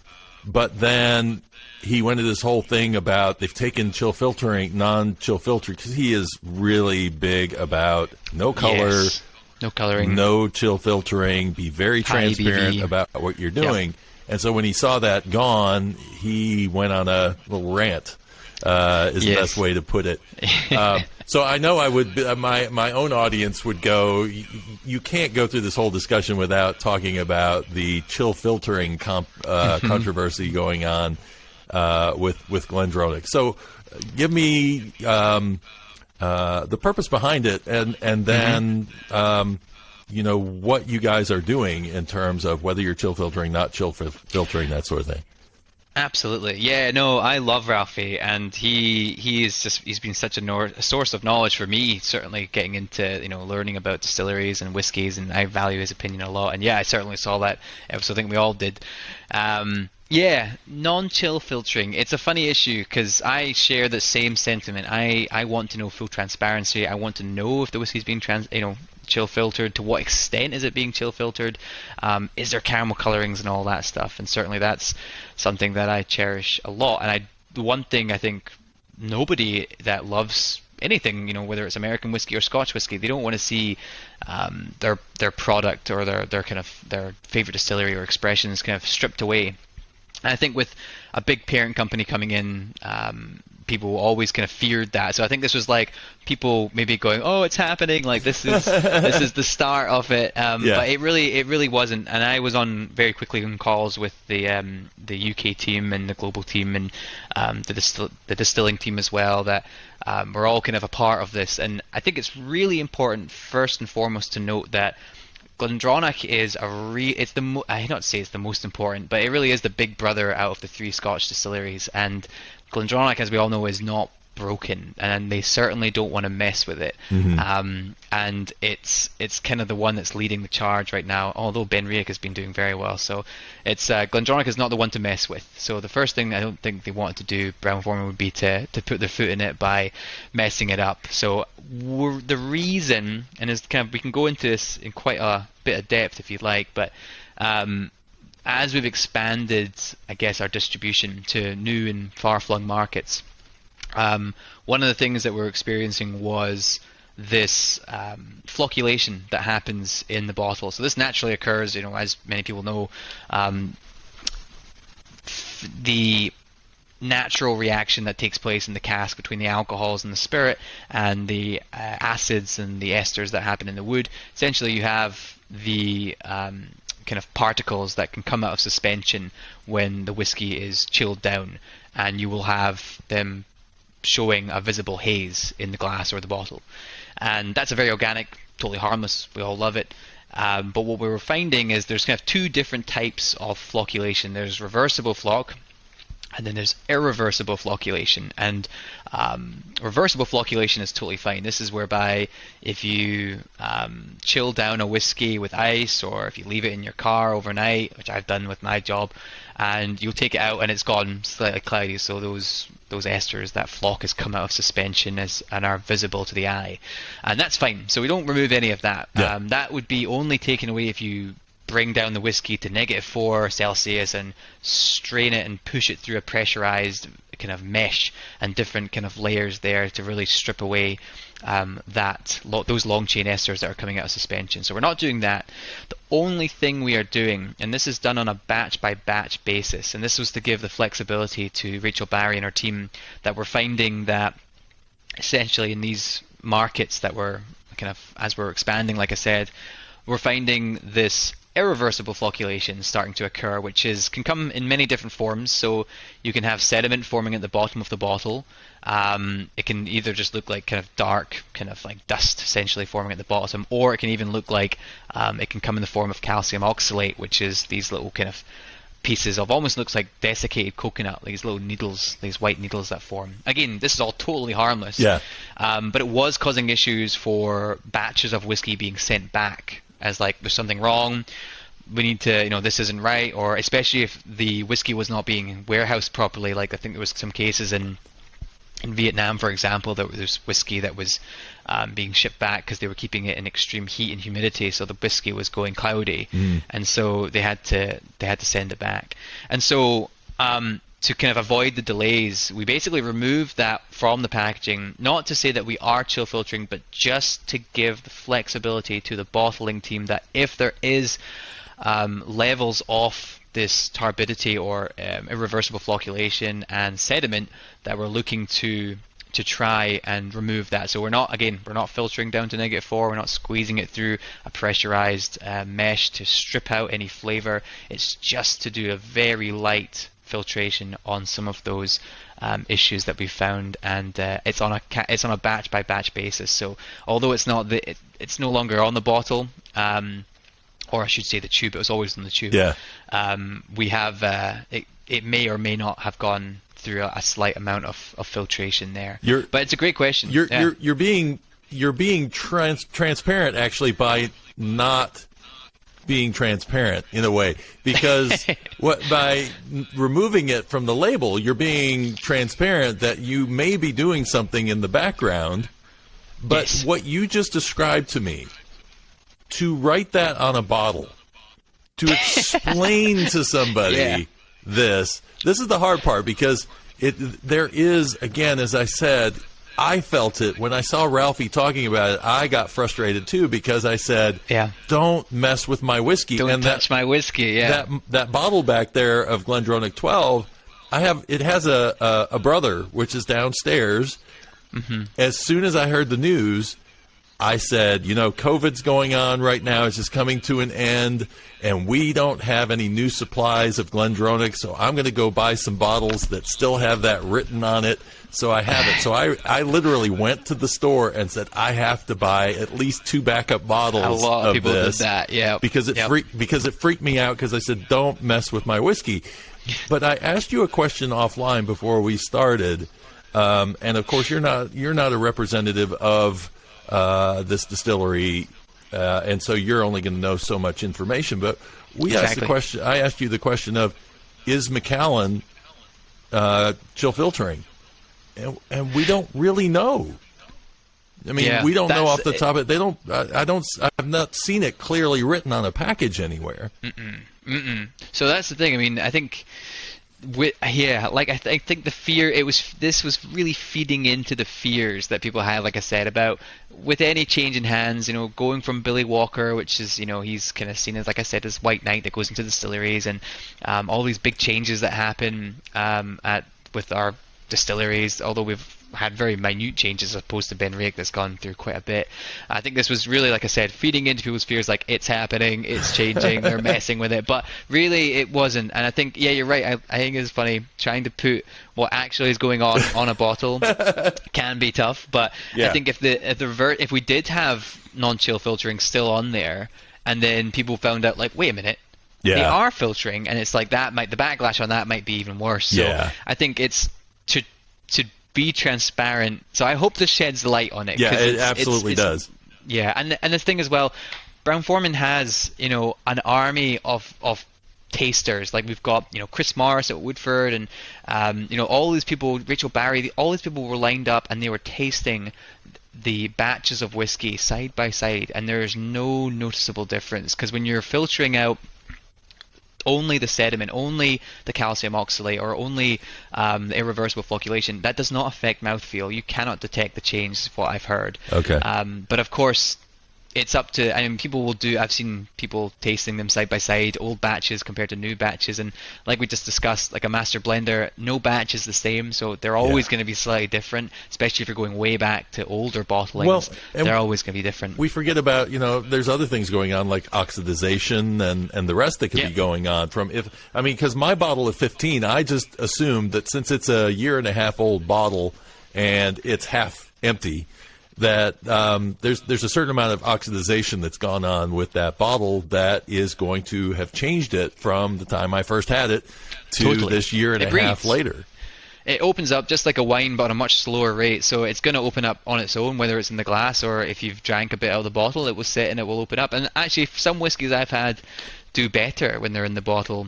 then he went into this whole thing about they've taken chill filtering, non-chill filter, because he is really big about no color. Yes. No coloring. No chill filtering. Be very transparent about what you're doing. And so when he saw that gone, he went on a little rant, is the best way to put it. So I know I would, my own audience would go, you can't go through this whole discussion without talking about the chill filtering controversy going on with GlenDronach. So give me the purpose behind it, and then what you guys are doing in terms of whether you're chill filtering, not chill filtering, that sort of thing. Absolutely. Yeah, no, I love Ralphie, and he's been such a source of knowledge for me, certainly getting into, learning about distilleries and whiskies, and I value his opinion a lot. And yeah, I certainly saw that episode. I think we all did. Yeah, non-chill filtering. It's a funny issue because I share the same sentiment. I want to know full transparency. I want to know if the whiskey's being chill filtered. To what extent is it being chill filtered? Is there caramel colorings and all that stuff? And certainly that's something that I cherish a lot. And the one thing I think nobody that loves anything, whether it's American whiskey or Scotch whiskey. They don't want to see their product or their kind of their favorite distillery or expressions kind of stripped away. And I think with a big parent company coming in, people always kind of feared that. So I think this was like people maybe going, "Oh, it's happening! Like this is the start of it." But it really wasn't. And I was on very quickly on calls with the UK team and the global team and the distilling team as well. That we're all kind of a part of this. And I think it's really important, first and foremost, to note that GlenDronach is I not say it's the most important, but it really is the big brother out of the 3 Scotch distilleries. And GlenDronach, as we all know, is not broken, and they certainly don't want to mess with it. And it's kind of the one that's leading the charge right now, although Ben Riach has been doing very well. So it's GlenDronach is not the one to mess with. So the first thing I don't think they wanted to do, Brown-Forman, would be to put their foot in it by messing it up. So the reason, and is kind of, we can go into this in quite a bit of depth if you'd like, but as we've expanded, I guess, our distribution to new and far-flung markets, one of the things that we're experiencing was this flocculation that happens in the bottle. So this naturally occurs, as many people know, the natural reaction that takes place in the cask between the alcohols and the spirit and the acids and the esters that happen in the wood. Essentially, you have the kind of particles that can come out of suspension when the whiskey is chilled down, and you will have them showing a visible haze in the glass or the bottle. And that's a very organic, totally harmless, we all love it. But what we were finding is there's kind of 2 different types of flocculation. There's reversible floc, and then there's irreversible flocculation. And reversible flocculation is totally fine. This is whereby if you chill down a whiskey with ice, or if you leave it in your car overnight, which I've done with my job, and you'll take it out and it's gone slightly cloudy, so those esters, that floc, has come out of suspension and are visible to the eye, and that's fine. So we don't remove any of that. That would be only taken away if you bring down the whiskey to -4 Celsius and strain it and push it through a pressurized kind of mesh and different kind of layers there to really strip away those long chain esters that are coming out of suspension. So we're not doing that. The only thing we are doing, and this is done on a batch by batch basis, and this was to give the flexibility to Rachel Barrie and her team, that we're finding that essentially in these markets that we're kind of, as we're expanding, like I said, we're finding this irreversible flocculation starting to occur, which can come in many different forms. So you can have sediment forming at the bottom of the bottle. It can either just look like kind of dark, kind of like dust essentially forming at the bottom, or it can even look like it can come in the form of calcium oxalate, which is these little kind of pieces of, almost looks like desiccated coconut, these little needles, these white needles that form. Again, this is all totally harmless. But it was causing issues for batches of whiskey being sent back as like, there's something wrong, we need to, this isn't right, or especially if the whiskey was not being warehoused properly. Like I think there was some cases in Vietnam, for example, that there was whiskey that was being shipped back because they were keeping it in extreme heat and humidity, so the whiskey was going cloudy, and so they had to send it back. And so to kind of avoid the delays, we basically removed that from the packaging, not to say that we are chill filtering, but just to give the flexibility to the bottling team that if there is levels of this turbidity or irreversible flocculation and sediment, that we're looking to try and remove that. So we're not filtering down to -4, we're not squeezing it through a pressurized mesh to strip out any flavor. It's just to do a very light filtration on some of those issues that we found, and it's on a batch by batch basis. So although it's no longer on the bottle, or I should say the tube, it was always on the tube. We have it may or may not have gone through a slight amount of filtration there. But it's a great question. You're being transparent actually by not being transparent in a way, because by removing it from the label, you're being transparent that you may be doing something in the background, but yes. What you just described to me, to write that on a bottle, to explain to somebody this is the hard part, because there is, again, as I said, I felt it when I saw Ralphie talking about it. I got frustrated too because I said, "Don't mess with my whiskey. Don't touch my whiskey." Yeah, that bottle back there of GlenDronach 12, it has a brother which is downstairs. Mm-hmm. As soon as I heard the news, I said, COVID's going on right now. It's just coming to an end, and we don't have any new supplies of GlenDronach, so I'm going to go buy some bottles that still have that written on it, so I have it. So I literally went to the store and said, I have to buy at least 2 backup bottles of this. A lot of people did that, yeah. Because it freaked me out because I said, don't mess with my whiskey. But I asked you a question offline before we started, and of course you're not a representative of this distillery, and so you're only going to know so much information. But asked the question. I asked you the question of, is Macallan chill filtering, and we don't really know. I mean, we don't know off the top of it. They don't. I've not seen it clearly written on a package anywhere. So that's the thing. I mean, I think. I think the fear this was really feeding into the fears that people have, like I said, about with any change in hands, going from Billy Walker, which is he's kind of seen as, like I said, as White Knight that goes into distilleries, and all these big changes that happen with our distilleries, although we've had very minute changes as opposed to Ben Rake that's gone through quite a bit. I think this was really, like I said, feeding into people's fears, like it's happening, it's changing, they're messing with it, but really it wasn't. And I think, you're right, I think it's funny trying to put what actually is going on a bottle can be tough, but I think if we did have non-chill filtering still on there, and then people found out, like, wait a minute, they are filtering, and it's like the backlash on that might be even worse. So I think it's to be transparent. So I hope this sheds light on it. Yeah, it absolutely does. Yeah, and the thing as well, Brown-Forman has an army of tasters. Like we've got Chris Morris at Woodford, and all these people, Rachel Barrie, all these people were lined up and they were tasting the batches of whiskey side by side, and there's no noticeable difference, because when you're filtering out only the sediment, only the calcium oxalate, or only the irreversible flocculation, that does not affect mouthfeel. You cannot detect the change, is what I've heard. Okay. But of course, it's up to, people will do, I've seen people tasting them side by side, old batches compared to new batches, and like we just discussed, like a master blender, no batch is the same, so they're always going to be slightly different, especially if you're going way back to older bottlings. Well, they're always going to be different. We forget about, there's other things going on like oxidization and the rest that could be going on because my bottle of 15, I just assumed that since it's a 1.5 year old bottle and it's half empty, that there's a certain amount of oxidization that's gone on with that bottle that is going to have changed it from the time I first had it to this 1.5 years later. It opens up just like a wine, but at a much slower rate. So it's going to open up on its own, whether it's in the glass or if you've drank a bit out of the bottle, it will sit and it will open up. And actually, some whiskies I've had do better when they're in the bottle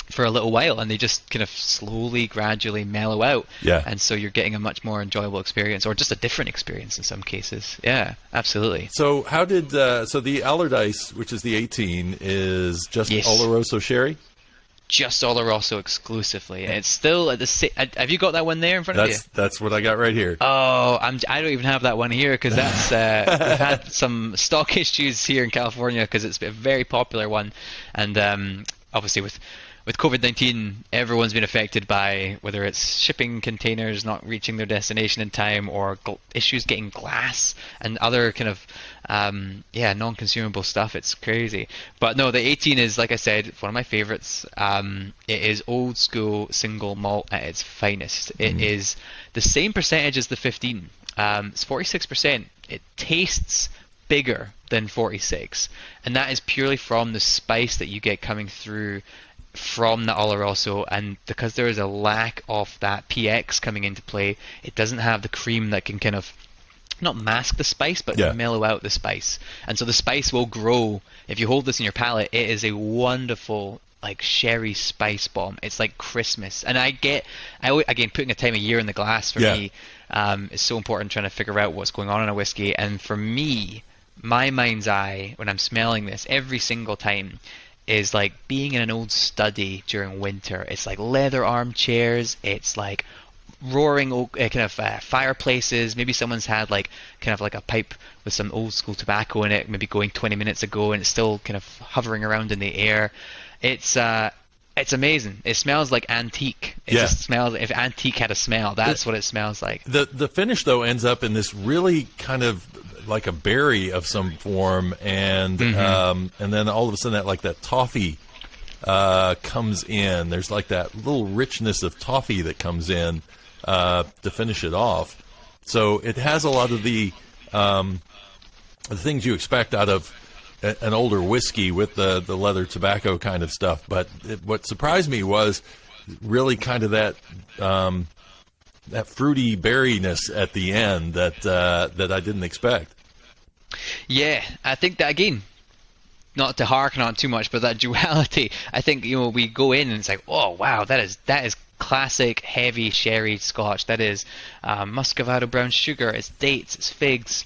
for a little while, and they just kind of slowly, gradually mellow out. Yeah. And so you're getting a much more enjoyable experience, or just a different experience in some cases. Yeah, absolutely. So how did so the Allardice, which is the 18, is just Oloroso sherry? Just Oloroso exclusively, and it's still at the. Have you got that one there in front of you? That's what I got right here. Oh, I don't even have that one here because that's we've had some stock issues here in California because it's a very popular one, and obviously with COVID-19, everyone's been affected by whether it's shipping containers not reaching their destination in time, or issues getting glass and other kind of non-consumable stuff. It's crazy. But no, the 18 is, like I said, one of my favorites. It is old school single malt at its finest. It is the same percentage as the 15. It's 46%. It tastes bigger than 46, and that is purely from the spice that you get coming through from the Oloroso, and because there is a lack of that PX coming into play, it doesn't have the cream that can kind of not mask the spice, but mellow out the spice. And so the spice will grow. If you hold this in your palate, it is a wonderful, like, sherry spice bomb. It's like Christmas. And again, putting a time of year in the glass for me is so important, trying to figure out what's going on in a whiskey. And for me, my mind's eye, when I'm smelling this every single time, is like being in an old study during winter. It's like leather armchairs. It's like roaring kind of fireplaces. Maybe someone's had like kind of like a pipe with some old school tobacco in it, maybe going 20 minutes ago, and it's still kind of hovering around in the air. It's amazing. It smells like antique. It just smells. If antique had a smell, that's what it smells like. The finish though ends up in this really kind of like a berry of some form, and then all of a sudden that toffee comes in. There's like that little richness of toffee that comes in to finish it off. So it has a lot of the things you expect out of an older whiskey with the leather tobacco kind of stuff. But what surprised me was really kind of that fruity berryness at the end that I didn't expect. Yeah, I think that again, not to harken on too much, but that duality. I think we go in and it's like, oh wow, that is classic heavy sherry Scotch. That is Muscovado brown sugar. It's dates. It's figs.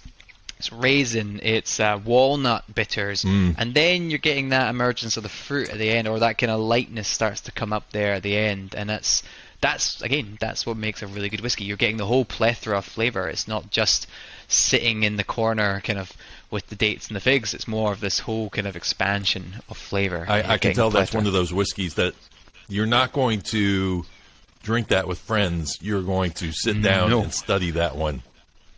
It's raisin, it's walnut bitters, and then you're getting that emergence of the fruit at the end, or that kind of lightness starts to come up there at the end, and that's what makes a really good whiskey. You're getting the whole plethora of flavor. It's not just sitting in the corner kind of with the dates and the figs. It's more of this whole kind of expansion of flavor. I can tell that's one of those whiskeys that you're not going to drink that with friends. You're going to sit down and study that one.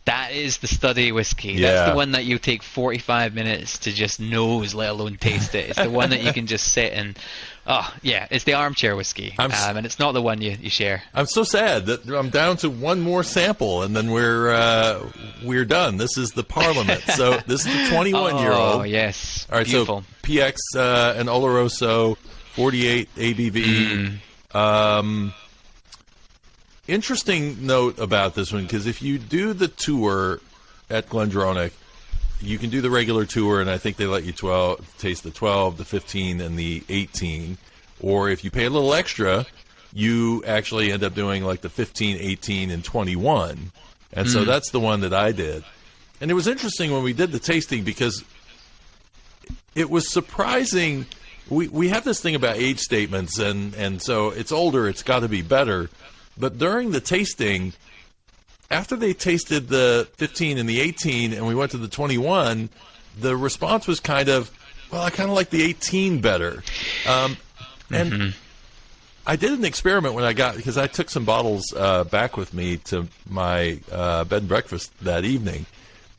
That is the study whiskey. Yeah. That's the one that you take 45 minutes to just nose, let alone taste it. It's the one that you can just sit and, it's the armchair whiskey. And it's not the one you share. I'm so sad that I'm down to one more sample, and then we're done. This is the Parliament. So this is the 21-year-old. Oh, yes. All right, beautiful. So PX and Oloroso, 48 ABV. Interesting note about this one, because if you do the tour at GlenDronach, you can do the regular tour, and I think they let you taste the 12, the 15, and the 18. Or if you pay a little extra, you actually end up doing like the 15, 18, and 21. And so that's the one that I did. And it was interesting when we did the tasting, because it was surprising. We have this thing about age statements, and so it's older, it's got to be better. But during the tasting, after they tasted the 15 and the 18 and we went to the 21, the response was kind of, well, I kind of like the 18 better. And I did an experiment because I took some bottles back with me to my bed and breakfast that evening.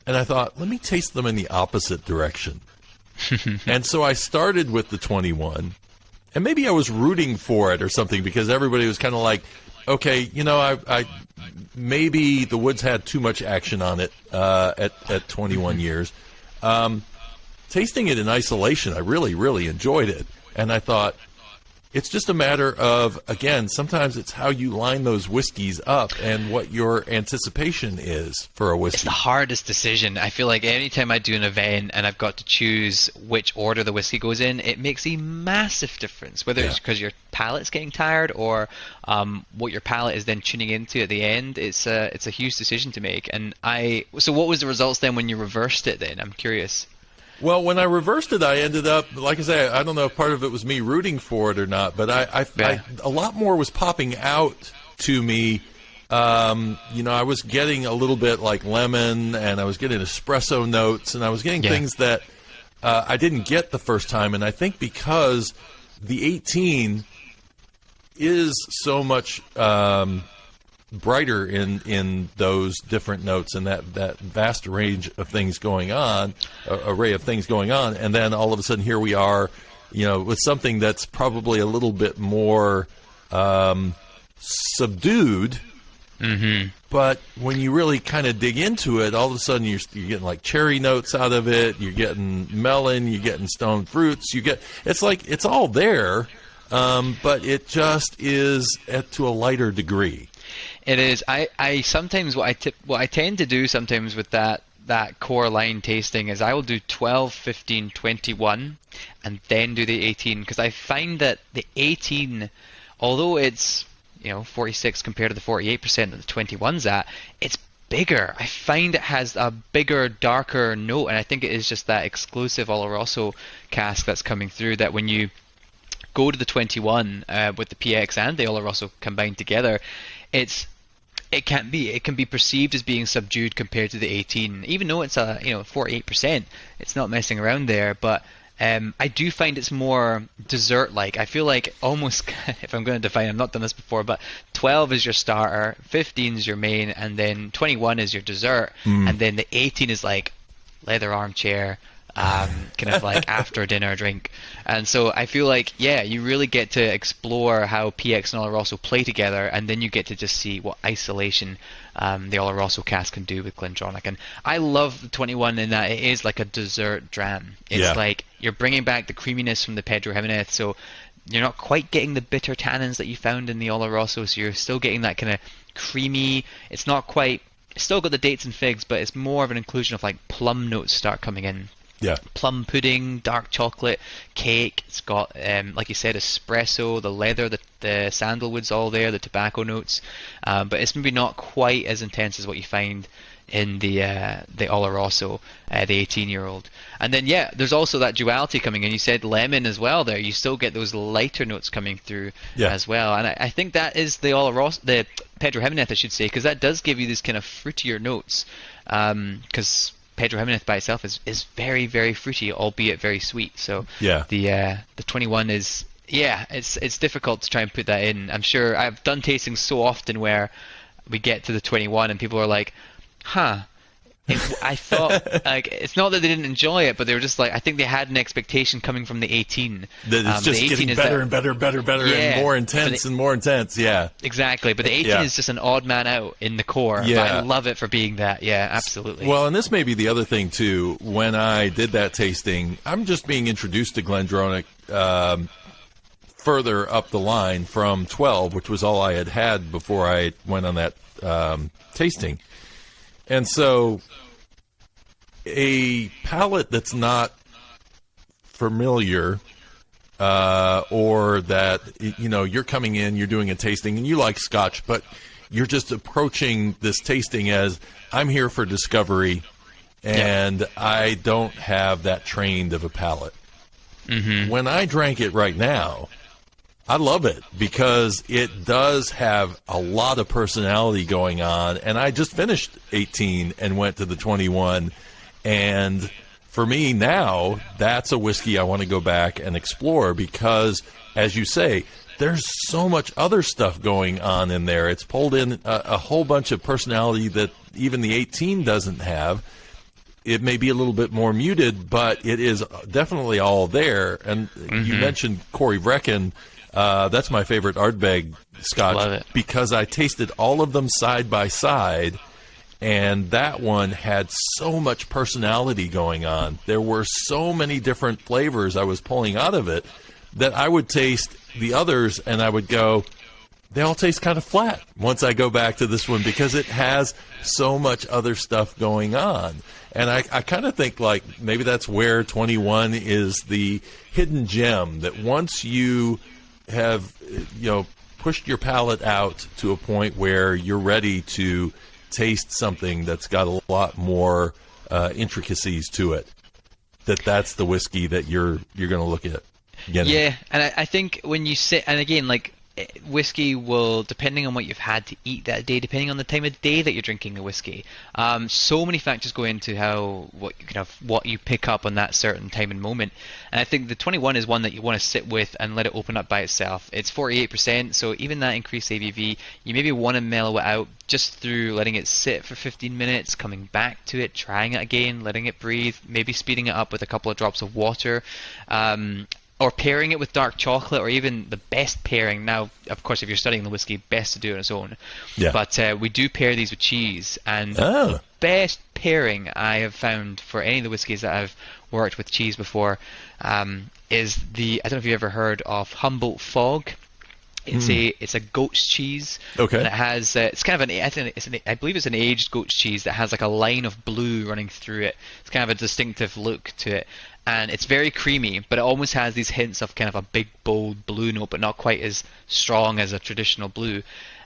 And I thought, let me taste them in the opposite direction. And so I started with the 21. And maybe I was rooting for it or something, because everybody was kind of like, okay, I maybe the woods had too much action on it at 21 years. Tasting it in isolation, I really, really enjoyed it. And I thought, it's just a matter of, again, sometimes it's how you line those whiskeys up and what your anticipation is for a whiskey. It's the hardest decision. I feel like anytime I do an event and I've got to choose which order the whiskey goes in, it makes a massive difference, whether it's because your palate's getting tired or what your palate is then tuning into at the end. It's a huge decision to make. And so what was the results then when you reversed it then? I'm curious. Well, when I reversed it, I ended up, like I say, I don't know if part of it was me rooting for it or not, but I a lot more was popping out to me. I was getting a little bit like lemon, and I was getting espresso notes, and I was getting things that I didn't get the first time. And I think because the 18 is so much brighter in those different notes and that vast range of things going on, array of things going on, and then all of a sudden here we are, with something that's probably a little bit more subdued. But when you really kind of dig into it, all of a sudden you're getting like cherry notes out of it. You're getting melon. You're getting stone fruits. It's like it's all there, but it just is to a lighter degree. It is. I sometimes what I tend to do sometimes with that core line tasting is I will do 12, 15, 21 and then do the 18, because I find that the 18, although it's 46 compared to the 48% that the 21's at, it's bigger. I find it has a bigger, darker note, and I think it is just that exclusive Oloroso cask that's coming through, that when you go to the 21 with the PX and the Oloroso combined together, it's It can be. It can be perceived as being subdued compared to the 18, even though it's a 48%. It's not messing around there, but I do find it's more dessert-like. I feel like almost, if I'm going to define, I've not done this before, but 12 is your starter, 15 is your main, and then 21 is your dessert, and then the 18 is like leather armchair, kind of like after dinner drink. And so I feel like, yeah, you really get to explore how PX and Oloroso play together, and then you get to just see what isolation the Oloroso cask can do with GlenDronach. And I love the 21 in that it is like a dessert dram. It's like you're bringing back the creaminess from the Pedro Jimenez, so you're not quite getting the bitter tannins that you found in the Oloroso, so you're still getting that kind of creamy. It's not quite, it's still got the dates and figs, but it's more of an inclusion of like plum notes start coming in. Yeah. Plum pudding, dark chocolate, cake. It's got, like you said, espresso, the leather, the sandalwood's all there, the tobacco notes. But it's maybe not quite as intense as what you find in the Oloroso, the 18-year-old. And then, yeah, there's also that duality coming in. You said lemon as well there. You still get those lighter notes coming through as well. And I think that is the Oloroso, the Pedro Jimenez, I should say, because that does give you these kind of fruitier notes. Because Pedro Jimenez by itself is very, very fruity, albeit very sweet. So the 21 is, it's difficult to try and put that in. I'm sure I've done tastings so often where we get to the 21 and people are like, I thought, like, it's not that they didn't enjoy it, but they were just like, I think they had an expectation coming from the 18. That it's just getting better and better and more intense and more intense, Exactly, but the 18 is just an odd man out in the core, but I love it for being that, absolutely. Well, and this may be the other thing, too. When I did that tasting, I'm just being introduced to GlenDronach further up the line from 12, which was all I had before I went on that tasting. And so a palate that's not familiar or that, you're coming in, you're doing a tasting, and you like Scotch, but you're just approaching this tasting as, I'm here for discovery, and I don't have that trained of a palate. Mm-hmm. When I drank it right now, I love it because it does have a lot of personality going on. And I just finished 18 and went to the 21. And for me now, that's a whiskey I want to go back and explore because, as you say, there's so much other stuff going on in there. It's pulled in a whole bunch of personality that even the 18 doesn't have. It may be a little bit more muted, but it is definitely all there. And you mentioned Corey Vrecken. That's my favorite Ardbeg Scotch because I tasted all of them side by side, and that one had so much personality going on. There were so many different flavors I was pulling out of it that I would taste the others and I would go, they all taste kind of flat once I go back to this one because it has so much other stuff going on. And I kind of think like maybe that's where 21 is the hidden gem, that once you have pushed your palate out to a point where you're ready to taste something that's got a lot more intricacies to it, that's the whiskey that you're going to look at getting. Yeah, and I think when you sit, and again, like, whiskey will, depending on what you've had to eat that day, depending on the time of day that you're drinking the whiskey, so many factors go into what you pick up on that certain time and moment. And I think the 21 is one that you want to sit with and let it open up by itself. It's 48%, so even that increased ABV, you maybe want to mellow it out just through letting it sit for 15 minutes, coming back to it, trying it again, letting it breathe, maybe speeding it up with a couple of drops of water. Or pairing it with dark chocolate, or even the best pairing. Now, of course, if you're studying the whiskey, best to do it on its own. Yeah. But we do pair these with cheese. And the best pairing I have found for any of the whiskies that I've worked with cheese before is I don't know if you've ever heard of Humboldt Fog. It's a goat's cheese. Okay. And it has it's kind of I believe it's an aged goat's cheese that has like a line of blue running through it. It's kind of a distinctive look to it. And it's very creamy, but it almost has these hints of kind of a big, bold blue note, but not quite as strong as a traditional blue.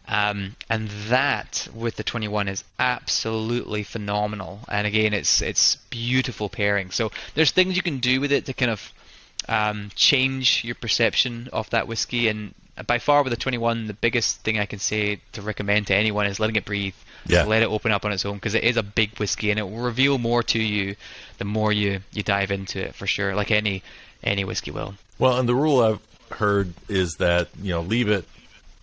And that, with the 21, is absolutely phenomenal. And again, it's beautiful pairing. So there's things you can do with it to kind of change your perception of that whiskey. And by far with the 21, the biggest thing I can say to recommend to anyone is letting it breathe. Yeah. So let it open up on its own, because it is a big whiskey and it will reveal more to you the more you dive into it, for sure, like any whiskey will. Well, and the rule I've heard is that, leave it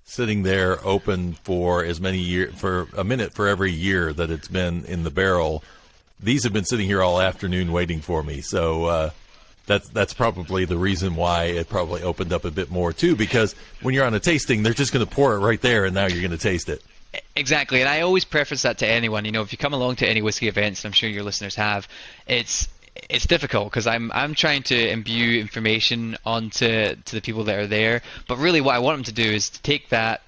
sitting there open for as many years, for a minute for every year that it's been in the barrel. These have been sitting here all afternoon waiting for me, so that's probably the reason why it probably opened up a bit more too, because when you're on a tasting, they're just going to pour it right there and now you're going to taste it. Exactly, and I always preface that to anyone. If you come along to any whiskey events, and I'm sure your listeners have, it's difficult because I'm trying to imbue information onto the people that are there, but really what I want them to do is to take that,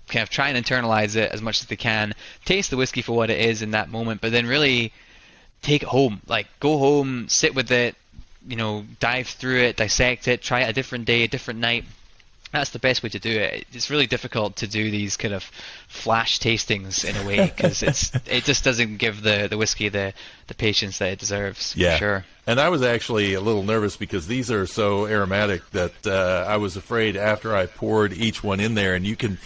kind of try and internalize it as much as they can, taste the whiskey for what it is in that moment, but then really take it home. Like, go home, sit with it, dive through it, dissect it, try it a different day, a different night. That's the best way to do it. It's really difficult to do these kind of flash tastings in a way, because it just doesn't give the whiskey the patience that it deserves. Yeah, for sure. And I was actually a little nervous because these are so aromatic that I was afraid after I poured each one in there, and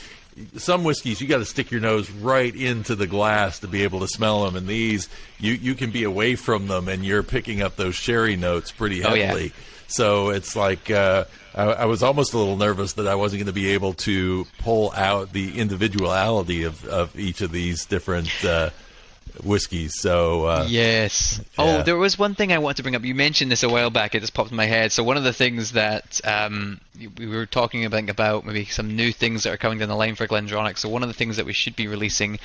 some whiskeys you got to stick your nose right into the glass to be able to smell them, and these you can be away from them and you're picking up those sherry notes pretty heavily. Oh, yeah. So it's like I was almost a little nervous that I wasn't going to be able to pull out the individuality of each of these different whiskeys. So yes. Yeah. Oh, there was one thing I wanted to bring up. You mentioned this a while back. It just popped in my head. So one of the things that we were talking about maybe some new things that are coming down the line for GlenDronach's. So one of the things that we should be releasing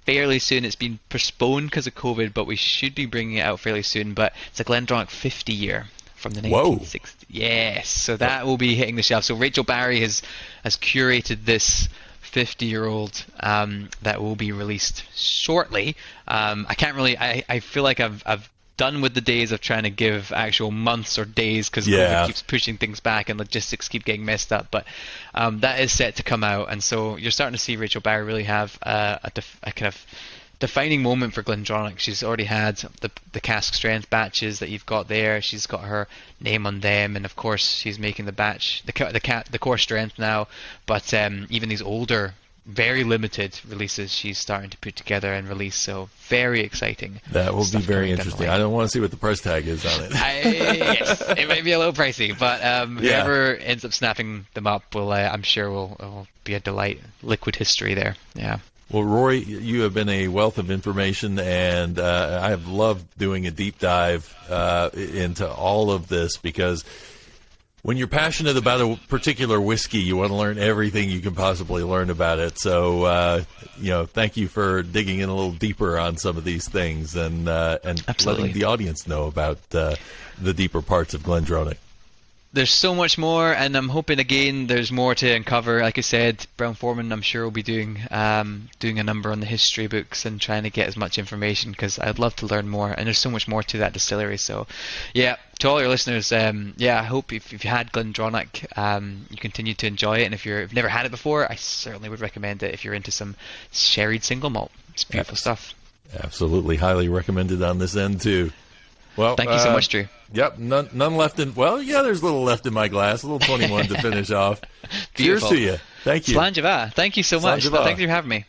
fairly soon, it's been postponed because of COVID, but we should be bringing it out fairly soon. But it's a GlenDronach 50 year. From the 1960s. Yes, so that will be hitting the shelf. So Rachel Barrie has curated this 50-year-old that will be released shortly. I feel like I've done with the days of trying to give actual months or days, because COVID keeps pushing things back and logistics keep getting messed up. But that is set to come out, and so you're starting to see Rachel Barrie really have a kind of defining moment for GlenDronach. She's already had the cask strength batches that you've got there. She's got her name on them, and of course she's making the batch, the core strength now. But even these older, very limited releases, she's starting to put together and release. So very exciting. That will be very interesting. I don't want to see what the price tag is on it. Yes, it may be a little pricey, but whoever ends up snapping them up I'm sure will be a delight. Liquid history there. Yeah. Well, Rory, you have been a wealth of information, and I have loved doing a deep dive into all of this, because when you're passionate about a particular whiskey, you want to learn everything you can possibly learn about it. So, thank you for digging in a little deeper on some of these things and letting the audience know about the deeper parts of GlenDronach. There's so much more, and I'm hoping again there's more to uncover. Like I said, Brown-Forman, I'm sure will be doing a number on the history books and trying to get as much information, because I'd love to learn more, and there's so much more to that distillery. So yeah, to all your listeners, I hope if you've had GlenDronach, you continue to enjoy it, and if you've never had it before, I certainly would recommend it if you're into some sherried single malt. It's beautiful stuff. Absolutely, highly recommended on this end too. Well, thank you so much, Drew. Yep, none left in. Well, yeah, there's a little left in my glass, a little 21 to finish off. Cheers Beautiful. to you. Thank you. Slán de bheith. Thank you so much. Slán de bheith. Thank you for having me.